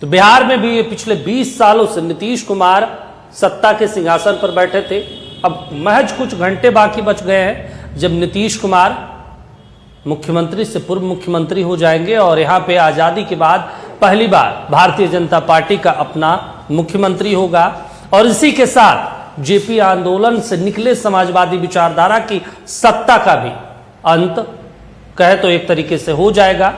तो बिहार में भी पिछले 20 सालों से नीतीश कुमार सत्ता के सिंहासन पर बैठे थे। अब महज कुछ घंटे बाकी बच गए हैं जब नीतीश कुमार मुख्यमंत्री से पूर्व मुख्यमंत्री हो जाएंगे और यहाँ पे आज़ादी के बाद पहली बार भारतीय जनता पार्टी का अपना मुख्यमंत्री होगा। और इसी के साथ जेपी आंदोलन से निकले समाजवादी विचारधारा की सत्ता का भी अंत कहे तो एक तरीके से हो जाएगा।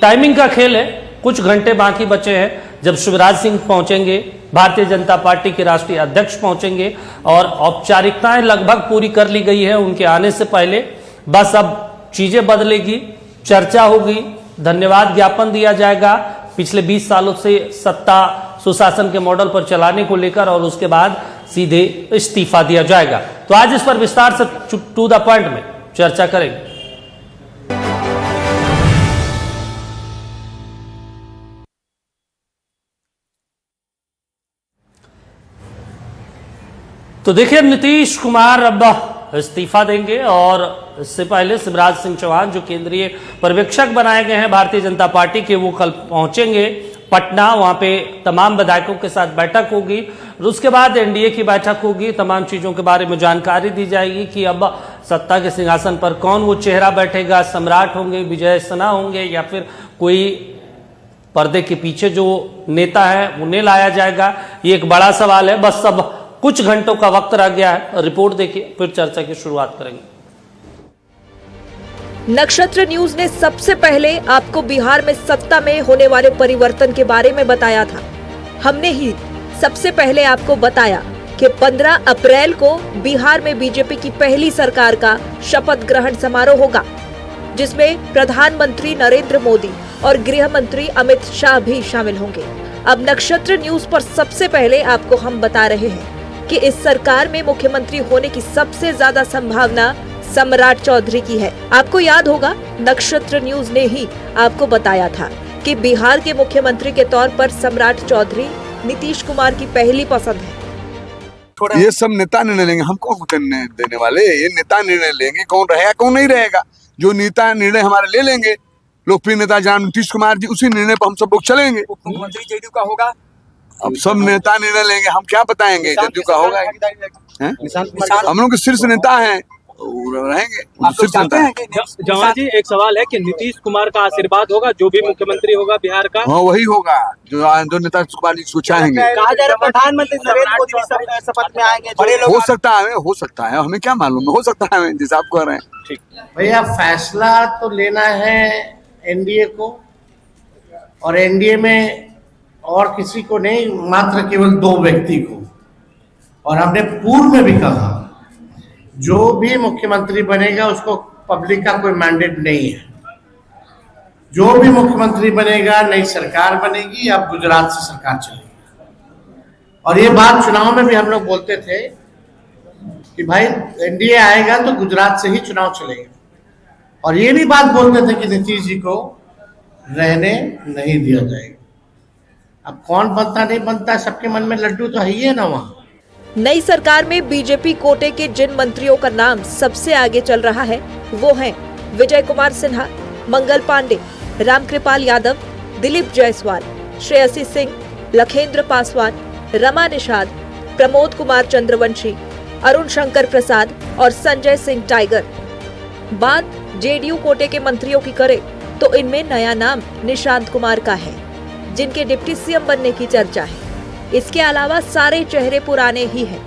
टाइमिंग का खेल है, कुछ घंटे बाकी बचे हैं जब शिवराज सिंह पहुंचेंगे, भारतीय जनता पार्टी के राष्ट्रीय अध्यक्ष पहुंचेंगे और औपचारिकताएं लगभग पूरी कर ली गई है उनके आने से पहले। बस अब चीजें बदलेगी, चर्चा होगी, धन्यवाद ज्ञापन दिया जाएगा पिछले 20 सालों से सत्ता सुशासन के मॉडल पर चलाने को लेकर और उसके बाद सीधे इस्तीफा दिया जाएगा। तो आज इस पर विस्तार से टू द पॉइंट में चर्चा करेंगे। तो देखिए, नीतीश कुमार अब इस्तीफा देंगे और इससे पहले शिवराज सिंह चौहान जो केंद्रीय पर्यवेक्षक बनाए गए हैं भारतीय जनता पार्टी के, वो कल पहुंचेंगे पटना। वहां पे तमाम विधायकों के साथ बैठक होगी और उसके बाद एनडीए की बैठक होगी। तमाम चीजों के बारे में जानकारी दी जाएगी कि अब सत्ता के सिंहासन पर कौन वो चेहरा बैठेगा, सम्राट होंगे, विजय सिन्हा होंगे या फिर कोई पर्दे के पीछे जो नेता है उन्हें लाया जाएगा। ये एक बड़ा सवाल है। बस अब कुछ घंटों का वक्त रह गया है। रिपोर्ट देखिए, फिर चर्चा की शुरुआत करेंगे। नक्षत्र न्यूज ने सबसे पहले आपको बिहार में सत्ता में होने वाले परिवर्तन के बारे में बताया था। हमने ही सबसे पहले आपको बताया कि 15 अप्रैल को बिहार में बीजेपी की पहली सरकार का शपथ ग्रहण समारोह होगा, जिसमें प्रधानमंत्री नरेंद्र मोदी और गृह मंत्री अमित शाह भी शामिल होंगे। अब नक्षत्र न्यूज पर सबसे पहले आपको हम बता रहे हैं कि इस सरकार में मुख्यमंत्री होने की सबसे ज्यादा संभावना सम्राट चौधरी की है। आपको याद होगा, नक्षत्र न्यूज ने ही आपको बताया था कि बिहार के मुख्यमंत्री के तौर पर सम्राट चौधरी नीतीश कुमार की पहली पसंद है। ये सब नेता निर्णय लेंगे, हम कौन निर्णय देने वाले? ये नेता निर्णय लेंगे, कौन रहेगा कौन नहीं रहेगा। जो नेता निर्णय हमारे ले लेंगे, लोकप्रिय नेता जनाब नीतीश कुमार जी, उसी निर्णय पर हम सब लोग चलेंगे। मुख्यमंत्री जेडीयू का होगा। अब सब नेता निर्णय लेंगे, हम क्या बताएंगे जेडीयू का होगा। हम लोग के शीर्ष नेता हैं, रहेंगे शीर्ष नेता। जवान जी, एक सवाल है कि नीतीश कुमार का आशीर्वाद होगा जो भी मुख्यमंत्री होगा बिहार का? हाँ, वही होगा जो नेता कुमार जी को चाहेंगे। कहा जा रहा है प्रधानमंत्री नरेंद्र मोदी भी शपथ में आएंगे। बड़े लोग हो सकता है, हमें क्या मालूम, हो सकता है जैसे आप कह रहे हैं। भैया, फैसला तो लेना है एनडीए को, और एनडीए में और किसी को नहीं, मात्र केवल 2 व्यक्ति को। और हमने पूर्व में भी कहा, जो भी मुख्यमंत्री बनेगा उसको पब्लिक का कोई मैंडेट नहीं है। जो भी मुख्यमंत्री बनेगा, नई सरकार बनेगी, अब गुजरात से सरकार चलेगी। और ये बात चुनाव में भी हम लोग बोलते थे कि भाई एनडीए आएगा तो गुजरात से ही चुनाव चलेगा। और ये भी बात बोलते थे कि नीतीश जी को रहने नहीं दिया जाएगा। अब कौन बनता नहीं बनता, सबके मन में लड्डू तो है ही है ना। वहाँ नई सरकार में बीजेपी कोटे के जिन मंत्रियों का नाम सबसे आगे चल रहा है वो हैं विजय कुमार सिन्हा, मंगल पांडे, रामकृपाल यादव, दिलीप जायसवाल, श्रेयसी सिंह, लखेंद्र पासवान, रमा निषाद, प्रमोद कुमार चंद्रवंशी, अरुण शंकर प्रसाद और संजय सिंह टाइगर। बात जेडीयू कोटे के मंत्रियों की करें तो इनमें नया नाम निशांत कुमार का है, जिनके डिप्टी सीएम बनने की चर्चा है। इसके अलावा सारे चेहरे पुराने ही हैं।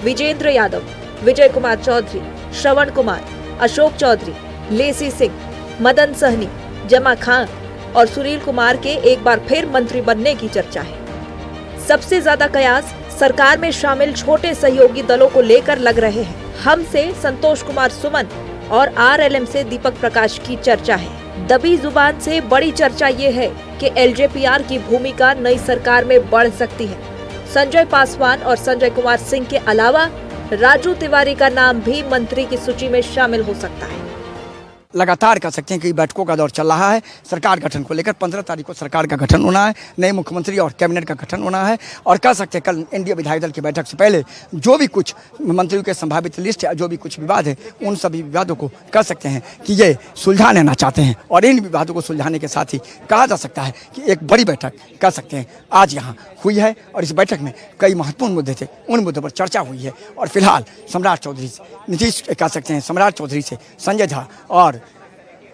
विजेंद्र यादव, विजय कुमार चौधरी, श्रवण कुमार, अशोक चौधरी, लेसी सिंह, मदन सहनी, जमा खान और सुनील कुमार के एक बार फिर मंत्री बनने की चर्चा है। सबसे ज्यादा कयास सरकार में शामिल छोटे सहयोगी दलों को लेकर लग रहे हैं। हम से संतोष कुमार सुमन और आरएलएम से दीपक प्रकाश की चर्चा है। दबी जुबान से बड़ी चर्चा ये है कि एलजेपीआर की भूमिका नई सरकार में बढ़ सकती है। संजय पासवान और संजय कुमार सिंह के अलावा राजू तिवारी का नाम भी मंत्री की सूची में शामिल हो सकता है। लगातार कह सकते हैं कि बैठकों का दौर चल रहा है सरकार गठन को लेकर। 15 तारीख को सरकार का गठन होना है, नए मुख्यमंत्री और कैबिनेट का गठन होना है और कह सकते हैं कल एनडीए विधायक दल की बैठक से पहले जो भी कुछ मंत्रियों के संभावित लिस्ट है, जो भी कुछ विवाद है, उन सभी विवादों को कह सकते हैं कि ये सुलझा लेना चाहते हैं। और इन विवादों को सुलझाने के साथ ही कहा जा सकता है कि एक बड़ी बैठक कह सकते हैं आज यहाँ हुई है और इस बैठक में कई महत्वपूर्ण मुद्दे थे, उन मुद्दों पर चर्चा हुई है। और फिलहाल सम्राट चौधरी से नीतीश कह सकते हैं सम्राट चौधरी से संजय झा और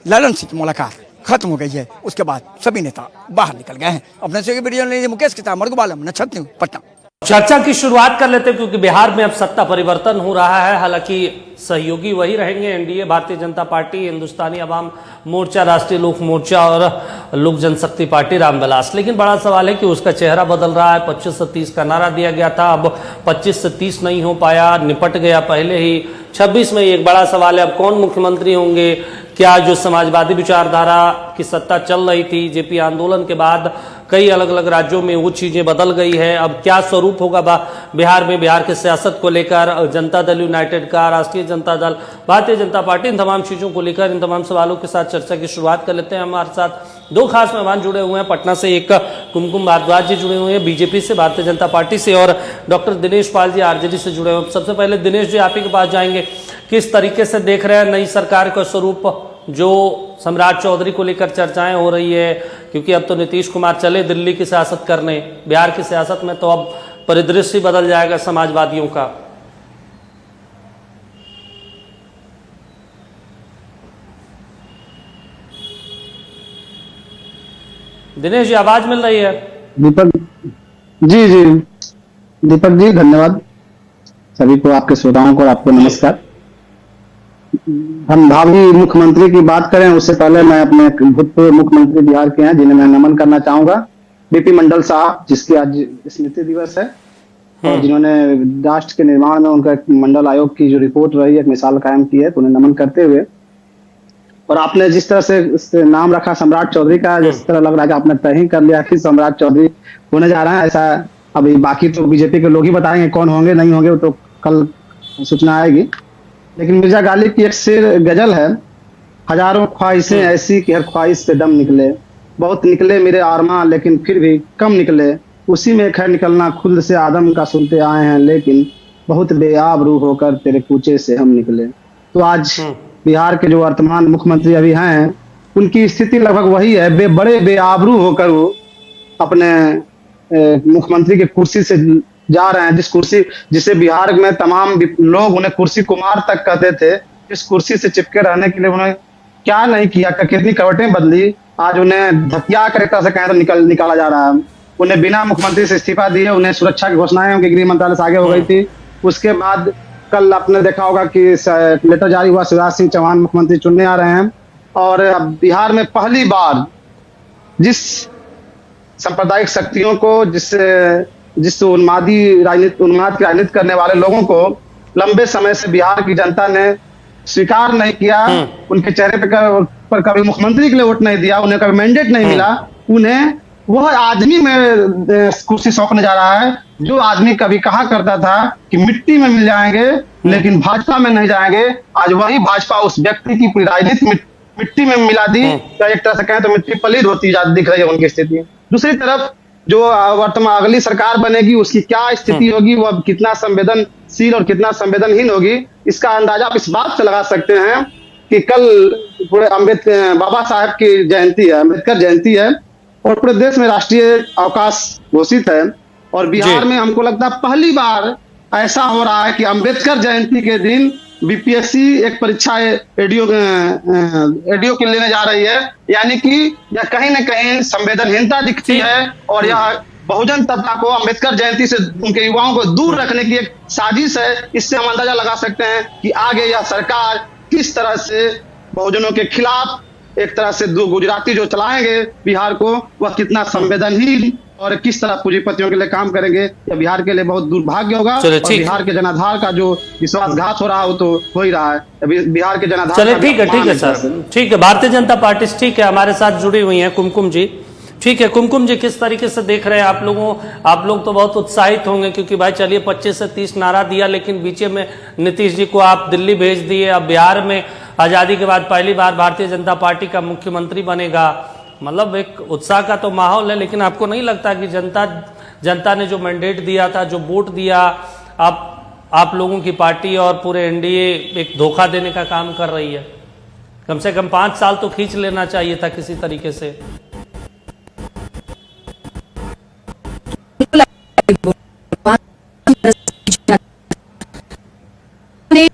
ललन सिंह की मुलाकात खत्म हो गई है। उसके बाद सभी नेता बाहर निकल गए हैं। अपने से वीडियो मुकेश के साथ मर्गुबालम नक्षत्र न्यूज़ पटना। चर्चा की शुरुआत कर लेते हैं क्योंकि बिहार में अब सत्ता परिवर्तन हो रहा है। हालांकि सहयोगी वही रहेंगे, एनडीए, भारतीय जनता पार्टी, हिंदुस्तानी अवाम मोर्चा, राष्ट्रीय लोक मोर्चा और लोक जनशक्ति पार्टी रामविलास। लेकिन बड़ा सवाल है कि उसका चेहरा बदल रहा है। 25 से 30 का नारा दिया गया था, अब 25 से 30 नहीं हो पाया, निपट गया पहले ही। 26 में एक बड़ा सवाल है अब कौन मुख्यमंत्री होंगे। क्या जो समाजवादी विचारधारा की सत्ता चल रही थी जेपी आंदोलन के बाद कई अलग अलग राज्यों में वो चीजें बदल गई है। अब क्या स्वरूप होगा बिहार में, बिहार के सियासत को लेकर जनता दल यूनाइटेड का, राष्ट्रीय जनता दल, भारतीय जनता पार्टी, इन तमाम चीजों को लेकर इन तमाम सवालों के साथ चर्चा की शुरुआत कर लेते हैं। हमारे साथ दो खास मेहमान जुड़े हुए हैं। पटना से एक कुमकुम भारद्वाज जी जुड़े हुए हैं बीजेपी से, भारतीय जनता पार्टी से, और डॉक्टर दिनेश पाल जी आरजेडी से जुड़े हुए हैं। सबसे पहले दिनेश जी आप ही के पास जाएंगे, किस तरीके से देख रहे हैं नई सरकार का स्वरूप, जो सम्राट चौधरी को लेकर चर्चाएं हो रही है, क्योंकि अब तो नीतीश कुमार चले दिल्ली की सियासत करने, बिहार की सियासत में तो अब परिदृश्य ही बदल जाएगा समाजवादियों का। दिनेश जी आवाज मिल रही है? दीपक जी दीपक जी धन्यवाद। सभी को, आपके श्रोताओं को आपको नमस्कार। हम भावी मुख्यमंत्री की बात करें उससे पहले मैं अपने भूतपूर्व मुख्यमंत्री बिहार के हैं जिन्हें मैं नमन करना चाहूंगा, बीपी मंडल साहब, जिसकी आज स्मृति दिवस है और जिन्होंने राष्ट्र के निर्माण में उनका मंडल आयोग की जो रिपोर्ट रही है एक मिसाल कायम की है, तो उन्हें नमन करते हुए, और आपने जिस तरह से नाम रखा सम्राट चौधरी का, जिस तरह लग रहा है कि आपने तय ही कर लिया कि सम्राट चौधरी होने जा रहा है, ऐसा अभी बाकी तो बीजेपी के लोग ही बताएंगे कौन होंगे नहीं होंगे, वो तो कल सूचना आएगी। लेकिन मिर्जा गालिब की एक शेर गजल है, हजारों ख्वाहिशें ऐसी कि हर ख्वाहिश से दम निकले, बहुत निकले मेरे आरमां लेकिन फिर भी कम निकले, उसी में खैर निकलना खुद से आदम का सुनते आए हैं, लेकिन बहुत बेआब रूह होकर तेरे कूचे से हम निकले। तो आज बिहार के जो वर्तमान मुख्यमंत्री अभी हैं उनकी स्थिति लगभग वही है, बड़े बेआबरू होकर वो अपने मुख्यमंत्री के कुर्सी से जा रहे हैं, जिसे बिहार में तमाम लोग उन्हें कुर्सी कुमार तक कहते थे। इस कुर्सी से चिपके रहने के लिए उन्होंने क्या नहीं किया, कितनी करवटें बदली, आज उन्हें धकिया कर एक तरह से कहें तो निकाला जा रहा है। उन्हें बिना मुख्यमंत्री से इस्तीफा दिए उन्हें सुरक्षा की घोषणाएं उनके गृह मंत्रालय से आगे हो गई थी। उसके बाद कल आपने देखा होगा कि लेटर जारी हुआ, शिवराज सिंह चौहान मुख्यमंत्री चुनने आ रहे हैं। और अब बिहार में पहली बार जिस सांप्रदायिक शक्तियों को, जिस उन्माद की राजनीति करने वाले लोगों को लंबे समय से बिहार की जनता ने स्वीकार नहीं किया, उनके चेहरे पर कभी मुख्यमंत्री के लिए वोट नहीं दिया, उन्हें कभी मैंडेट नहीं मिला, उन्हें वह आदमी में कुर्सी सौंपने जा रहा है जो आदमी कभी कहा करता था कि मिट्टी में मिल जाएंगे लेकिन भाजपा में नहीं जाएंगे। आज वही भाजपा उस व्यक्ति की पूरी राजनीति मिट्टी में मिला दी, या एक तरह से कहें तो मिट्टी पलीद होती दिख रही है उनकी स्थिति। दूसरी तरफ जो वर्तमान अगली सरकार बनेगी उसकी क्या स्थिति होगी, वह कितना संवेदनशील और कितना संवेदनहीन होगी, इसका अंदाजा आप इस बात से लगा सकते हैं कि कल पूरे बाबा साहब की जयंती है, अम्बेडकर जयंती है, और पूरे देश में राष्ट्रीय अवकाश घोषित है। और बिहार में हमको लगता है पहली बार ऐसा हो रहा है कि अम्बेडकर जयंती के दिन बीपीएससी एक परीक्षा एडीओ की लेने जा रही है, यानी कि यह कहीं न कहीं संवेदनहीनता दिखती है और यह बहुजन तबका को अम्बेडकर जयंती से उनके युवाओं को दूर रखने की एक साजिश है। इससे हम अंदाजा लगा सकते हैं कि आगे यह सरकार किस तरह से बहुजनों के खिलाफ एक तरह से गुजराती जो चलाएंगे बिहार को, वह कितना संवेदनहीन और किस तरह पूंजीपतियों के लिए काम करेंगे। यह बिहार के लिए बहुत दुर्भाग्य होगा और बिहार के जनाधार का जो विश्वासघात हो रहा है वो तो हो ही रहा है। बिहार के जनाधार चलिए ठीक है सर, ठीक है। भारतीय जनता पार्टी ठीक है, हमारे साथ जुड़ी हुई हैं कुमकुम जी। ठीक है, कुमकुम जी किस तरीके से देख रहे हैं आप लोग तो बहुत उत्साहित होंगे, क्योंकि भाई चलिए 25 से 30 नारा दिया, लेकिन बीच में नीतीश जी को आप दिल्ली भेज दिए। अब बिहार में आज़ादी के बाद पहली बार भारतीय जनता पार्टी का मुख्यमंत्री बनेगा, मतलब एक उत्साह का तो माहौल है। लेकिन आपको नहीं लगता कि जनता ने जो मैंडेट दिया था, जो वोट दिया, आप लोगों की पार्टी और पूरे एनडीए एक धोखा देने का काम कर रही है? कम से कम 5 साल तो खींच लेना चाहिए था किसी तरीके से।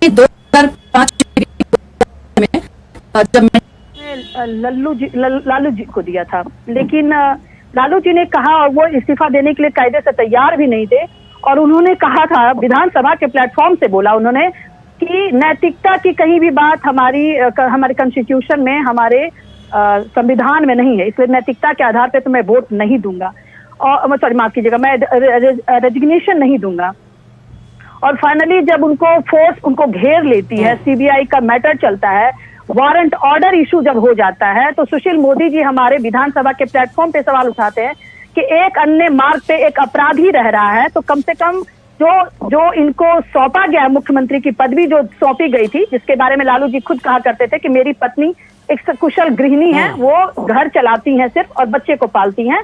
2005 में जब लालू जी को दिया था, लेकिन लालू जी ने कहा, और वो इस्तीफा देने के लिए कायदे से तैयार भी नहीं थे, और उन्होंने कहा था, विधानसभा के प्लेटफॉर्म से बोला उन्होंने कि नैतिकता की कहीं भी बात हमारे कॉन्स्टिट्यूशन में, हमारे संविधान में नहीं है, इसलिए नैतिकता के आधार पे तो मैं वोट नहीं दूंगा, और सॉरी माफ कीजिएगा, मैं रेजिग्नेशन नहीं दूंगा। और फाइनली जब उनको घेर लेती है, सीबीआई का मैटर चलता है, वारंट ऑर्डर इशू जब हो जाता है, तो सुशील मोदी जी हमारे विधानसभा के प्लेटफॉर्म पे सवाल उठाते हैं कि एक अन्य मार्ग पे एक अपराधी रह रहा है, तो कम से कम जो इनको सौंपा गया मुख्यमंत्री की पदवी जो सौंपी गई थी, जिसके बारे में लालू जी खुद कहा करते थे कि मेरी पत्नी एक सकुशल गृहिणी है, वो घर चलाती हैं सिर्फ और बच्चे को पालती हैं,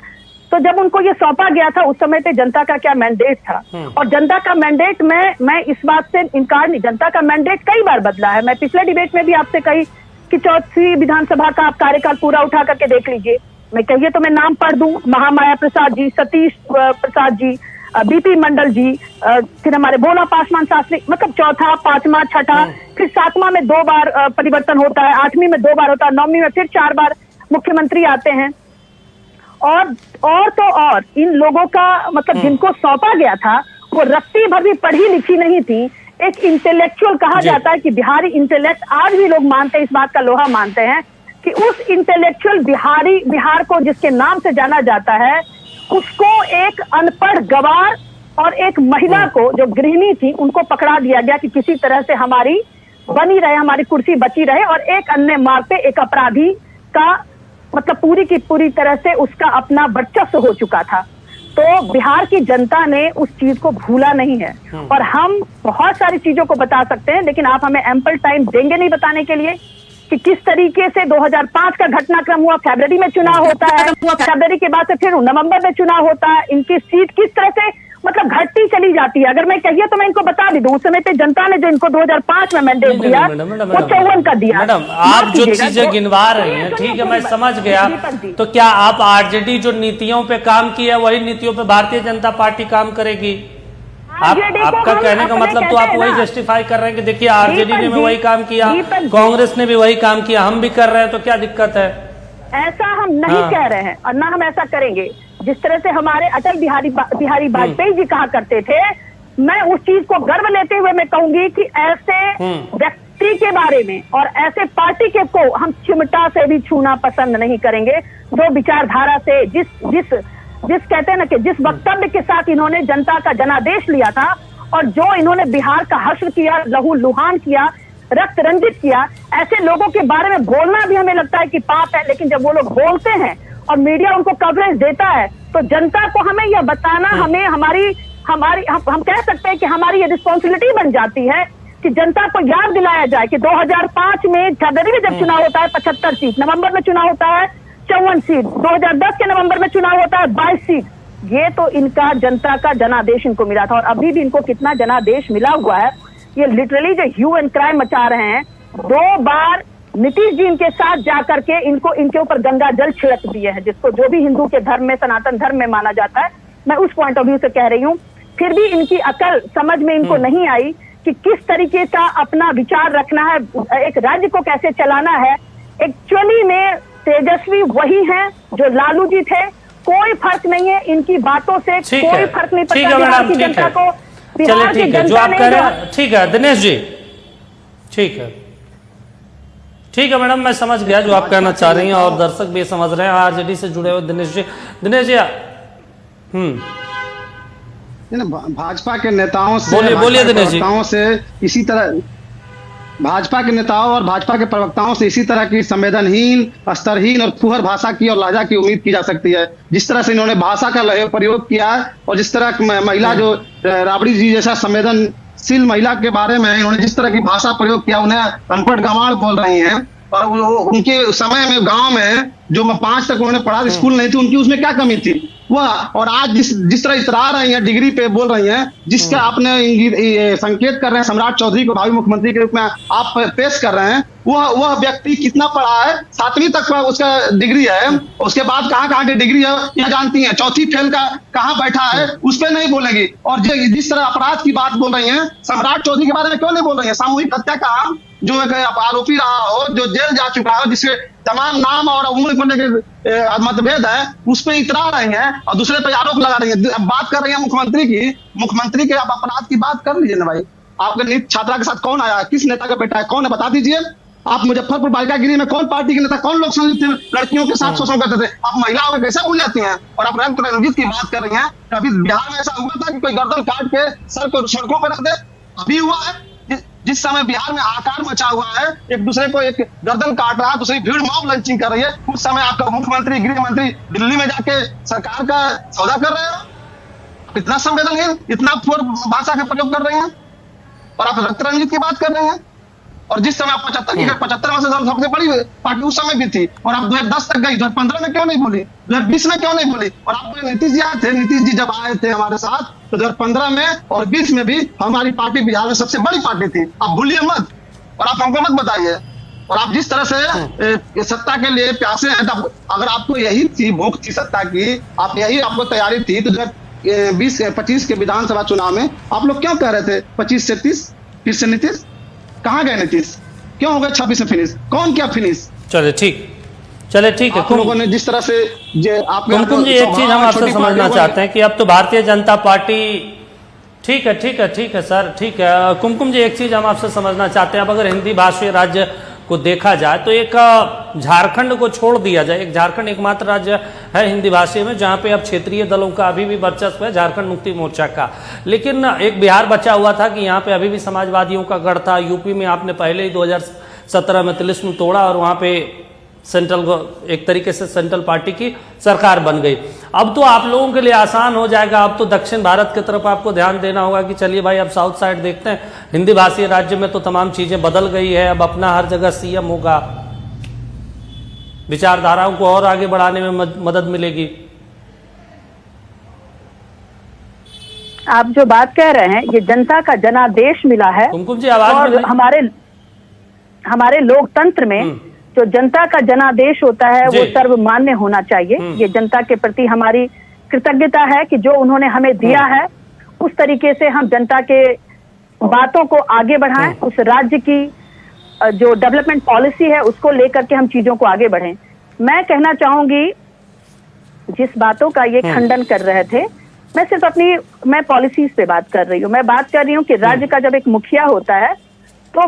तो जब उनको ये सौंपा गया था उस समय पे जनता का क्या मैंडेट था, और जनता का मैंडेट मैं इस बात से इनकार नहीं, जनता का मैंडेट कई बार बदला है। मैं पिछले डिबेट में भी आपसे कही कि 34वीं विधानसभा का आप कार्यकाल पूरा उठा करके देख लीजिए, मैं कहिए तो मैं नाम पढ़ दूं, महामाया प्रसाद जी, सतीश प्रसाद जी, बीपी मंडल जी, फिर हमारे भोला पासवान शास्त्री, मतलब चौथा, पांचवा, छठा, फिर 7वां में 2 बार परिवर्तन होता है, 8वीं में 2 बार होता है, 9वीं में फिर 4 बार मुख्यमंत्री आते हैं। और इन लोगों का मतलब जिनको सौंपा गया था वो रत्ती भर भी पढ़ी लिखी नहीं थी, एक इंटेलेक्चुअल कहा जाता है कि बिहारी इंटेलेक्ट, आज भी लोग मानते हैं, इस बात का लोहा मानते हैं कि उस इंटेलेक्चुअल बिहार को जिसके नाम से जाना जाता है, उसको एक अनपढ़ गवार और एक महिला को जो गृहिणी थी उनको पकड़ा दिया गया कि किसी तरह से हमारी बनी रहे, हमारी कुर्सी बची रहे, और एक अन्य मार्ग पे एक अपराधी का मतलब पूरी की पूरी तरह से उसका अपना वर्चस्व हो चुका था। तो बिहार की जनता ने उस चीज को भूला नहीं है, और हम बहुत सारी चीजों को बता सकते हैं, लेकिन आप हमें एम्पल टाइम देंगे नहीं बताने के लिए कि किस तरीके से 2005 का घटनाक्रम हुआ, फरवरी में चुनाव होता है, फरवरी के बाद से फिर नवंबर में चुनाव होता है, इनकी सीट किस तरह से मतलब घटती चली जाती है। अगर मैं कहिए तो मैं इनको बता भी दूं, उस समय पे जनता ने जो इनको 2005 में मैंडेट दिया वो 54 का दिया। मैडम आप जो चीजें गिनवा रही हैं, ठीक है, मैं समझ गया, तो क्या आप आरजेडी जो नीतियों पे काम किया वही नीतियों पे भारतीय जनता पार्टी काम करेगी? आपका कहने का मतलब तो आप वही जस्टिफाई कर रहे हैं कि देखिए आरजेडी ने भी वही काम किया, कांग्रेस ने भी वही काम किया, हम भी कर रहे हैं, तो क्या दिक्कत है? ऐसा हम नहीं कह रहे हैं और ना हम ऐसा करेंगे। जिस तरह से हमारे अटल बिहारी वाजपेयी जी कहा करते थे, मैं उस चीज को गर्व लेते हुए मैं कहूंगी कि ऐसे व्यक्ति के बारे में और ऐसे पार्टी के को हम चिमटा से भी छूना पसंद नहीं करेंगे, जो विचारधारा से जिस कहते हैं ना कि जिस वक्तव्य के साथ इन्होंने जनता का जनादेश लिया था, और जो इन्होंने बिहार का हश्र किया, लहू लुहान किया, रक्त रंजित किया, ऐसे लोगों के बारे में बोलना भी हमें लगता है कि पाप है। लेकिन जब वो लोग बोलते हैं और मीडिया उनको कवरेज देता है, तो जनता को हमें यह बताना, हम कह सकते हैं कि हमारी ये रिस्पॉन्सिबिलिटी बन जाती है कि जनता को याद दिलाया जाए कि 2005 में फरवरी में जब चुनाव होता है 75 सीट, नवंबर में चुनाव होता है 54 सीट, 2010 के नवंबर में चुनाव होता है 22 सीट। ये तो इनका जनता का जनादेश इनको मिला था, और अभी भी इनको कितना जनादेश मिला हुआ है। ये लिटरली जो ह्यू एंड क्राइम मचा रहे हैं, 2 बार नीतीश जी इनके साथ जाकर के इनके ऊपर गंगा जल छिड़क दिए हैं, जिसको जो भी हिंदू के धर्म में, सनातन धर्म में माना जाता है, मैं उस पॉइंट ऑफ व्यू से कह रही हूँ। फिर भी इनकी अकल समझ में इनको नहीं आई कि किस तरीके का अपना विचार रखना है, एक राज्य को कैसे चलाना है। एक्चुअली में तेजस्वी वही हैं जो लालू जी थे, कोई फर्क नहीं है इनकी बातों से, कोई फर्क नहीं पड़ता बिहार की जनता को। चलिए ठीक है, जो आप कह रहे हैं ठीक है दिनेश जी, ठीक है मैडम, मैं समझ गया जो आप कहना चाह रही हैं, और दर्शक भी समझ रहे हैं, आरजेडी से जुड़े हुए दिनेश जी भाजपा के नेताओं से, बोलिए दिनेश जी। से इसी तरह भाजपा के नेताओं और भाजपा के प्रवक्ताओं से इसी तरह की संवेदनहीन, स्तरहीन और फुहर भाषा की और लहजा की उम्मीद की जा सकती है। जिस तरह से इन्होंने भाषा का प्रयोग किया है और जिस तरह महिला जो राबड़ी जी जैसा संवेदनशील महिला के बारे में इन्होंने जिस तरह की भाषा प्रयोग किया, उन्हें अनपढ़ गंवार बोल रही हैं। और उनके समय में गांव में जो 5 तक उन्होंने पढ़ा, स्कूल नहीं थी उनकी, उसमें क्या कमी थी वह। और आज जिस तरह इतरा रही हैं, डिग्री पे बोल रही हैं, जिसका आपने संकेत कर रहे हैं सम्राट चौधरी को भावी मुख्यमंत्री के रूप में आप पेश कर रहे हैं, वह व्यक्ति कितना पढ़ा है? 7वीं तक उसका डिग्री है, उसके बाद कहाँ की डिग्री है यह जानती है। चौथी फेल का कहाँ बैठा है उस पर नहीं बोलेगी। और जिस तरह अपराध की बात बोल रही है, सम्राट चौधरी के बारे में क्यों नहीं बोल रही है? सामूहिक हत्या का जो एक आरोपी रहा हो, जो जेल जा चुका हो, जिसके तमाम नाम और उम्र को लेकर मतभेद है, उस पर इतरा रही है और दूसरे पे आरोप लगा रही है। अब बात कर रही है मुख्यमंत्री के, आप अपराध की बात कर लीजिए ना भाई। आपके नीट छात्रा के साथ कौन आया? किस नेता का बेटा है? कौन है बता दीजिए। आप मुजफ्फरपुर बालिका गृह में कौन पार्टी के नेता, कौन लोग संलिप्त थे? लड़कियों के साथ शोषण करते थे। आप महिलाओं में कैसे भूल जाती हैं? और आप रंग रंजित की बात कर रही हैं। अभी बिहार में ऐसा हुआ था कि कोई गर्दन काट के सर को सड़कों पर रख दे, अभी हुआ है। जिस समय बिहार में आकार मचा हुआ है, एक दूसरे को एक गर्दन काट रहा है, दूसरी भीड़ मॉब लंचिंग कर रही है, उस समय आपका मुख्यमंत्री, गृह मंत्री दिल्ली में जाके सरकार का सौदा कर रहे हैं। इतना संवेदनहीन, इतना भाषा का प्रयोग कर रहे हैं और आप रक्त रंजित की बात कर रहे हैं। और जिस समय आप 75 में से सबसे बड़ी पार्टी उस समय भी थी, और आप 2010 तक गई, 2015 में क्यों नहीं बोली, 2020 में क्यों नहीं बोली? और आप नीतीश जी आए थे, नीतीश जी जब आए थे हमारे साथ तो 2015 में और 20 में भी हमारी पार्टी बिहार में सबसे बड़ी पार्टी थी। आप भूलिए मत और आप हमको मत बताइए। और आप जिस तरह से सत्ता के लिए प्यासे हैं, तब अगर आपको यही थी, भूख थी सत्ता की, आप यही आपको तैयारी थी, तो 2025 के विधानसभा चुनाव में आप लोग क्यों कह रहे थे 25 से 30 फिर से नीतीश? कहाँ गए नीतीश? क्यों हो गए 26 में फिनिश? कौन क्या फिनिश? चले ठीक है। आप लोगों ने जिस तरह से कुमकुम जी, एक चीज हम आपसे समझना चाहते हैं कि अब तो भारतीय जनता पार्टी, ठीक है सर, ठीक है। कुमकुम जी, एक चीज हम आपसे समझना चाहते हैं, अब अगर हिंदी भाषी राज्य को देखा जाए तो एक झारखंड को छोड़ दिया जाए, एक झारखंड एकमात्र राज्य है हिंदी भाषी में जहां पे अब क्षेत्रीय दलों का अभी भी वर्चस्व है, झारखंड मुक्ति मोर्चा का। लेकिन एक बिहार बचा हुआ था कि यहाँ पे अभी भी समाजवादियों का गढ़ था। यूपी में आपने पहले ही 2017 में तिलिस्म तोड़ा और वहां पे एक तरीके से सेंट्रल पार्टी की सरकार बन गई। अब तो आप लोगों के लिए आसान हो जाएगा, अब तो दक्षिण भारत की तरफ आपको ध्यान देना होगा कि चलिए भाई अब साउथ साइड देखते हैं। हिंदी भाषी राज्य में तो तमाम चीजें बदल गई है, अब अपना हर जगह सीएम होगा, विचारधाराओं को और आगे बढ़ाने में मदद मिलेगी। आप जो बात कह रहे हैं, ये जनता का जनादेश मिला है। कुमकुम जी, आवाज और हमारे लोकतंत्र में जो जनता का जनादेश होता है वो सर्वमान्य होना चाहिए। ये जनता के प्रति हमारी कृतज्ञता है कि जो उन्होंने हमें दिया है उस तरीके से हम जनता के बातों को आगे बढ़ाएं, उस राज्य की जो डेवलपमेंट पॉलिसी है उसको लेकर के हम चीजों को आगे बढ़ें। मैं कहना चाहूंगी, जिस बातों का ये खंडन कर रहे थे, मैं सिर्फ मैं पॉलिसीज पे बात कर रही हूँ। मैं बात कर रही हूँ कि राज्य का जब एक मुखिया होता है तो